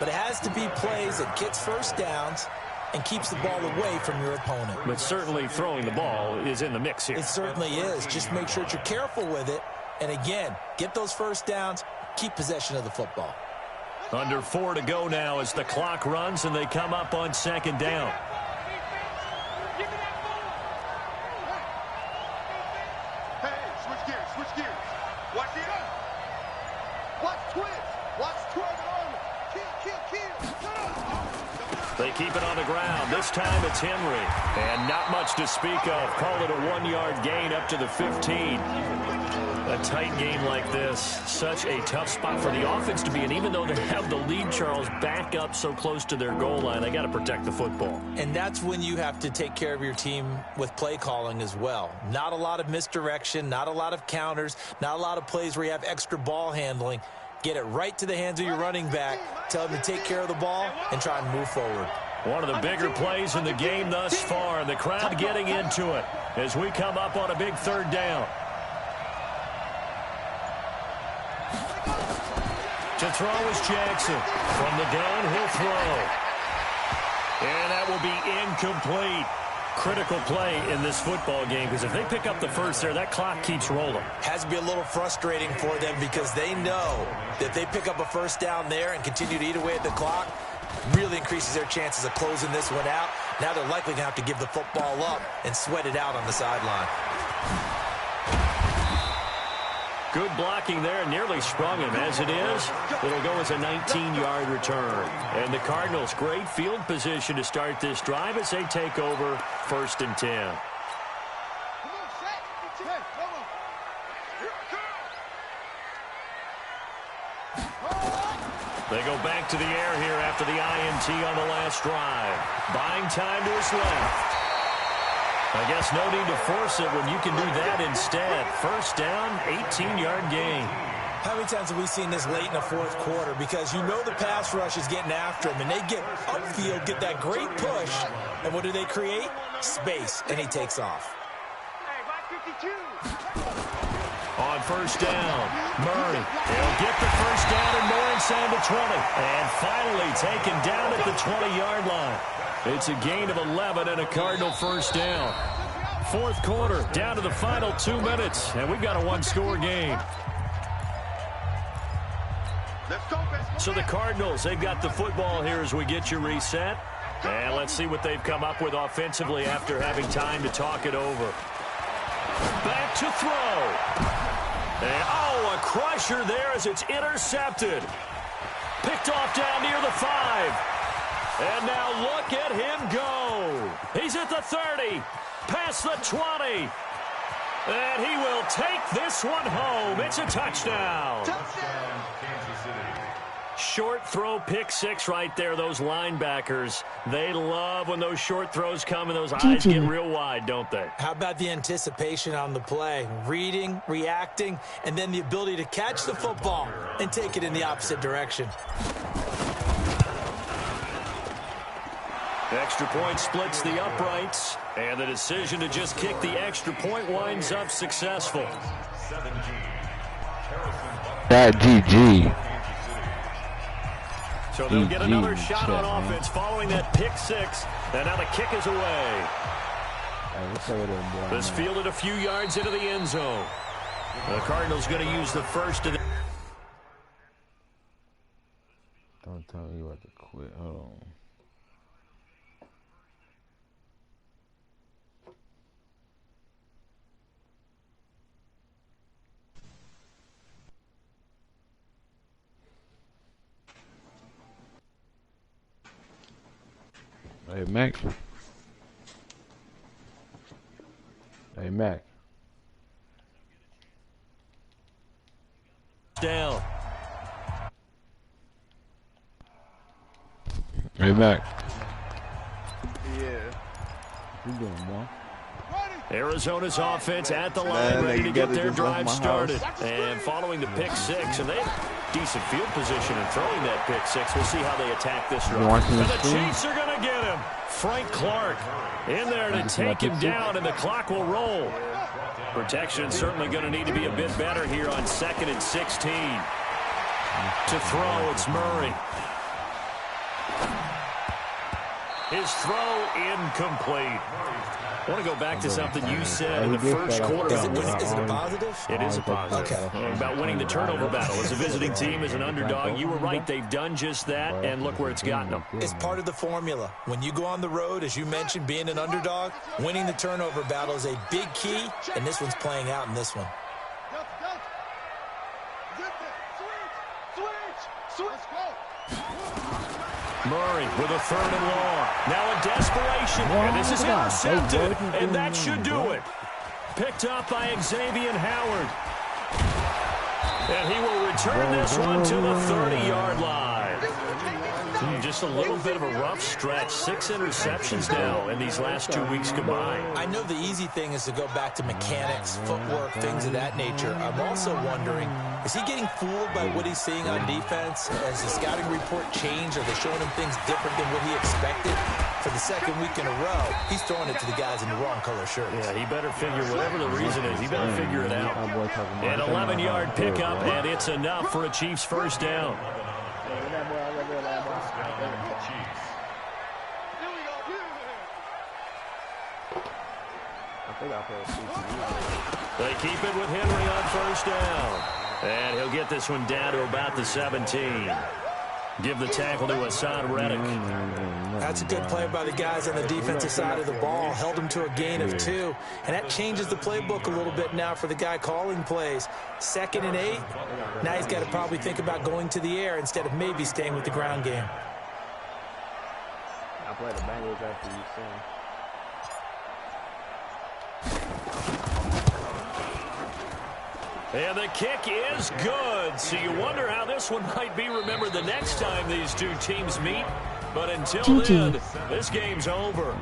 Speaker 21: but it has to be plays that gets first downs and keeps the ball away from your opponent.
Speaker 20: But certainly throwing the ball is in the mix here.
Speaker 21: It certainly is. Just make sure that you're careful with it. And again, get those first downs, keep possession of the football.
Speaker 20: Under 4 to go now as the clock runs and they come up on second down.
Speaker 4: Hey, switch gears. Watch it up. Watch twist. Watch twist.
Speaker 20: They keep it on the ground. This time it's Henry. And not much to speak of. Call it a 1-yard gain up to the 15. A tight game like this, such a tough spot for the offense to be in. Even though they have the lead, Charles, back up so close to their goal line, they got to protect the football.
Speaker 21: And that's when you have to take care of your team with play calling as well. Not a lot of misdirection, not a lot of counters, not a lot of plays where you have extra ball handling. Get it right to the hands of your running back. Tell him to take care of the ball and try and move forward.
Speaker 20: One of the bigger plays in the game thus far, and the crowd getting into it as we come up on a big third down. To throw is Jackson. From the gun, he'll throw. And that will be incomplete. Critical play in this football game, because if they pick up the first there, that clock keeps rolling.
Speaker 21: Has to be a little frustrating for them because they know that if they pick up a first down there and continue to eat away at the clock, really increases their chances of closing this one out. Now they're likely going to have to give the football up and sweat it out on the sideline.
Speaker 20: Good blocking there, nearly sprung him. As it is, it'll go as a 19-yard return. And the Cardinals, great field position to start this drive as they take over 1st and 10. They go back to the air here after the INT on the last drive. Buying time to his left. I guess no need to force it when you can do that instead. First down, 18-yard gain.
Speaker 21: How many times have we seen this late in the fourth quarter? Because you know the pass rush is getting after him, and they get upfield, get that great push, and what do they create? Space, and he takes off.
Speaker 20: On first down, Murray. He'll get the first down and more inside the 20. And finally taken down at the 20-yard line. It's a gain of 11 and a Cardinal first down. Fourth quarter, down to the final 2 minutes, and we've got a one-score game. So the Cardinals, they've got the football here as we get you reset. And let's see what they've come up with offensively after having time to talk it over. Back to throw. And, a crusher there as it's intercepted. Picked off down near the 5. And now look at him go. He's at the 30, past the 20. And he will take this one home. It's a touchdown.
Speaker 3: Kansas City.
Speaker 20: Short throw, pick six right there. Those linebackers, they love when those short throws come and those eyes get real wide, don't they?
Speaker 21: How about the anticipation on the play? Reading, reacting, and then the ability to catch the football and take it in the opposite direction.
Speaker 20: Extra point splits the uprights, and the decision to just kick the extra point winds up successful.
Speaker 2: That GG.
Speaker 20: So they'll get another shot on offense following that pick six, and now the kick is away. This fielded a few yards into the end zone. The Cardinals going to use the first of the...
Speaker 2: Don't tell me you have to quit. Hold on. Hey, Mac. Hey, Mac.
Speaker 20: Down.
Speaker 2: Hey, Mac.
Speaker 22: Yeah.
Speaker 2: You doing, boy?
Speaker 20: Arizona's offense at the line, ready to get their drive started. And following the pick six, and they have decent field position and throwing that pick six. We'll see how they attack this drive. And the Chiefs are going to get him. Frank Clark in there to take him down, and the clock will roll. Protection certainly going to need to be a bit better here on 2nd and 16. To throw, it's Murray. His throw incomplete. I want to go back to something you said in the first quarter.
Speaker 21: Is it a positive?
Speaker 20: It is a positive. Okay. About winning the turnover battle. As a visiting team, as an underdog, you were right. They've done just that, and look where it's gotten them.
Speaker 21: It's part of the formula. When you go on the road, as you mentioned, being an underdog, winning the turnover battle is a big key, and this one's playing out in this one.
Speaker 20: Murray with a 3rd and long. Now in desperation, and this is intercepted, and that should do it. Picked up by Xavier Howard. And he will return this one to the 30-yard line. Just a little bit of a rough stretch. 6 interceptions now in these last 2 weeks combined.
Speaker 21: I know the easy thing is to go back to mechanics, footwork, things of that nature. I'm also wondering, Is he getting fooled by what he's seeing on defense? Has the scouting report changed? Are they showing him things different than what he expected? For the second week in a row, he's throwing it to the guys in the wrong color shirts.
Speaker 20: Yeah, he better figure, whatever the reason is, he better figure it out. An 11-yard pickup, and it's enough for a Chiefs first down. They keep it with Henry on first down. And he'll get this one down to about the 17. Give the tackle to Hassan Reddick.
Speaker 21: That's a good play by the guys on the defensive side of the ball. Held him to a gain of 2. And that changes the playbook a little bit now for the guy calling plays. 2nd and 8. Now he's got to probably think about going to the air instead of maybe staying with the ground game.
Speaker 1: I play the Bengals after you sing.
Speaker 20: And the kick is good. So you wonder how this one might be remembered the next time these two teams meet. But until then, this game's over.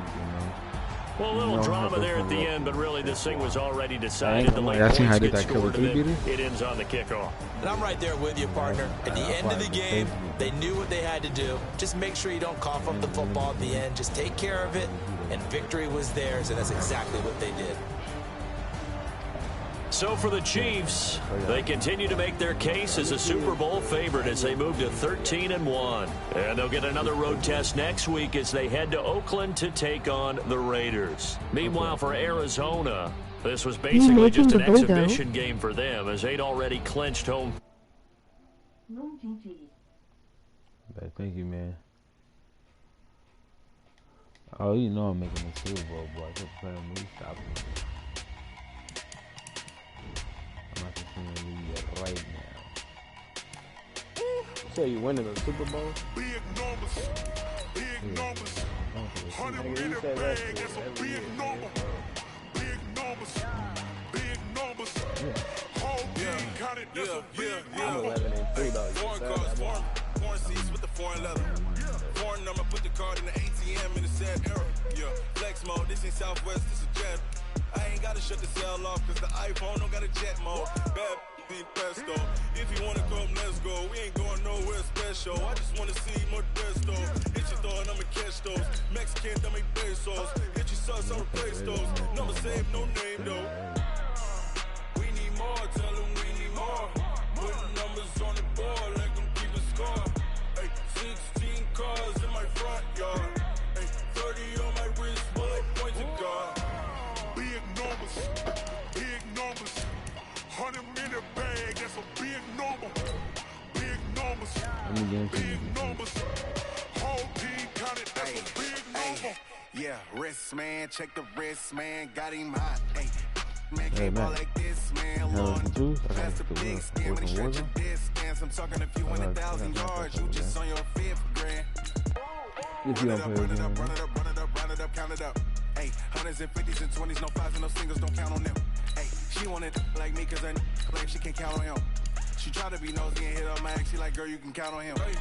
Speaker 20: Well, a little drama there at the end, but really this thing was already decided. The late points get scored, and then it ends on the kickoff.
Speaker 21: And I'm right there with you, partner. At the end of the game, they knew what they had to do. Just make sure you don't cough up the football at the end. Just take care of it, and victory was theirs, and that's exactly what they did.
Speaker 20: So for the Chiefs, they continue to make their case as a Super Bowl favorite as they move to 13-1. And they'll get another road test next week as they head to Oakland to take on the Raiders. Meanwhile, for Arizona, this was basically just an exhibition game for them as they'd already clinched home.
Speaker 2: Thank you, man. Oh, you know I'm making the Super Bowl, boy. Just playing me. Stop it. I'm not just going to leave it right now.
Speaker 1: You say you winning the Super Bowl?
Speaker 4: Big numbers. Big numbers. 100-minute bag. That's a big number. Big numbers. Big numbers. Whole team got it. That's a big number.
Speaker 1: I'm 11-3, though.
Speaker 7: Foreign cars, foreign seats with the foreign leather. Foreign number, put the card in the ATM in the sad era. Yeah, flex mode, this ain't Southwest, this is Jet. I ain't gotta shut the cell off, cause the iPhone don't got a jet mode. Bad being pesto. If you wanna come, let's go. We ain't going nowhere special. I just wanna see more Modesto. Hit your thought, I'ma catch those. Mexican, that make pesos. Hit your sauce, I'll replace those. Number save, no name though. We need more, tell them we need more. Putting numbers on the board like I'm keeping score. Hey, 16 cars in my front yard. Hey, 30 on my wrist, bullet point to God.
Speaker 4: Big numbers. Big numbers. 100-minute bag. That's a big number. Big numbers. Big numbers. Whole team got it. That's a big number.
Speaker 8: Yeah, wrist man, check the wrist man, got him hot. Hey, man can't ball like this, man. Lord, that's the big skin when he stretch your distance. I'm talking a few 100,000 yards. You just on your 5th grand. Run it up, count it up. Hey, 100s and 50s and 20s, no 5s and no singles, don't count on them. Hey, she wanted like me cause I claim she can't count on him. She try to be nosy and hit up my ex, she like, girl, you can count on him.
Speaker 7: Hey,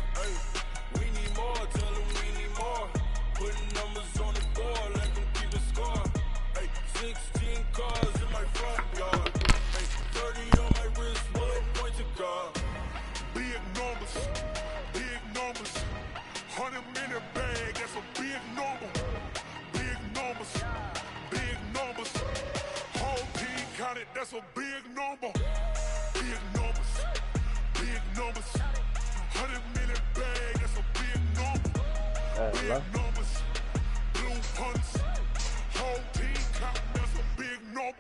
Speaker 7: we need more, tell them we need more. Putting numbers on the board like I'm keeping score. Hey, 16 cars in my front yard. Hey, 30 on my wrist, bullet point to God.
Speaker 4: Big numbers. Big numbers. 100-minute bag, that's a big number. Big numbers. Big numbers. Whole team got it, that's a big number. Big numbers. Big numbers. 100-minute bag, that's a big number. Big numbers. Blue punts. Whole team got it, that's a big number.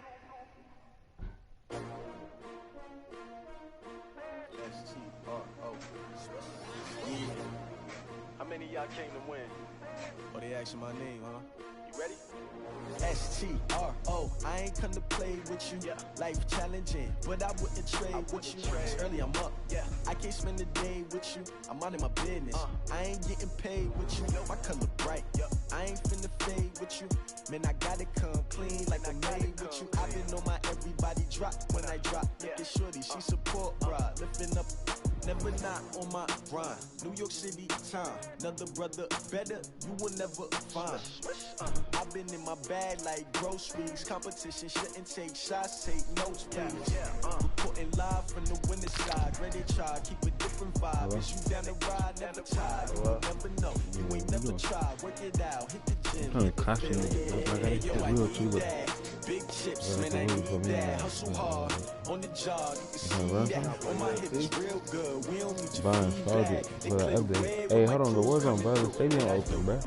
Speaker 10: How many of y'all came to win?
Speaker 12: Oh, they asking my name, huh?
Speaker 10: You ready?
Speaker 12: S-T-R-O, I ain't come to play with you. Life challenging, but I wouldn't trade with you. It's early, I'm up. I can't spend the day with you. I'm minding my business. I ain't getting paid with you. My color bright. I ain't finna fade with you. Man, I gotta come clean like I made with you. I been on my everybody drop when I drop. Look at shorty, she support, bruh. Lifting up. Never not on my grind. New York City time. Another brother better, you will never find. I've been in my bag like groceries. Competition shouldn't take shots, take notes, please. Reporting live from the winter side. swear they try, keep a different vibe. Is you down the ride, never tired. You will never know. You ain't never tried. Work it out, hit the gym.
Speaker 2: I'm clashing it. Yo, I got real
Speaker 12: big chips, man, I need that. Hustle hard on the job. You can see that. On my hip is real good. We don't need your feedback.
Speaker 2: Hey, hold on, the Warzone, bro. The stadium open, bro.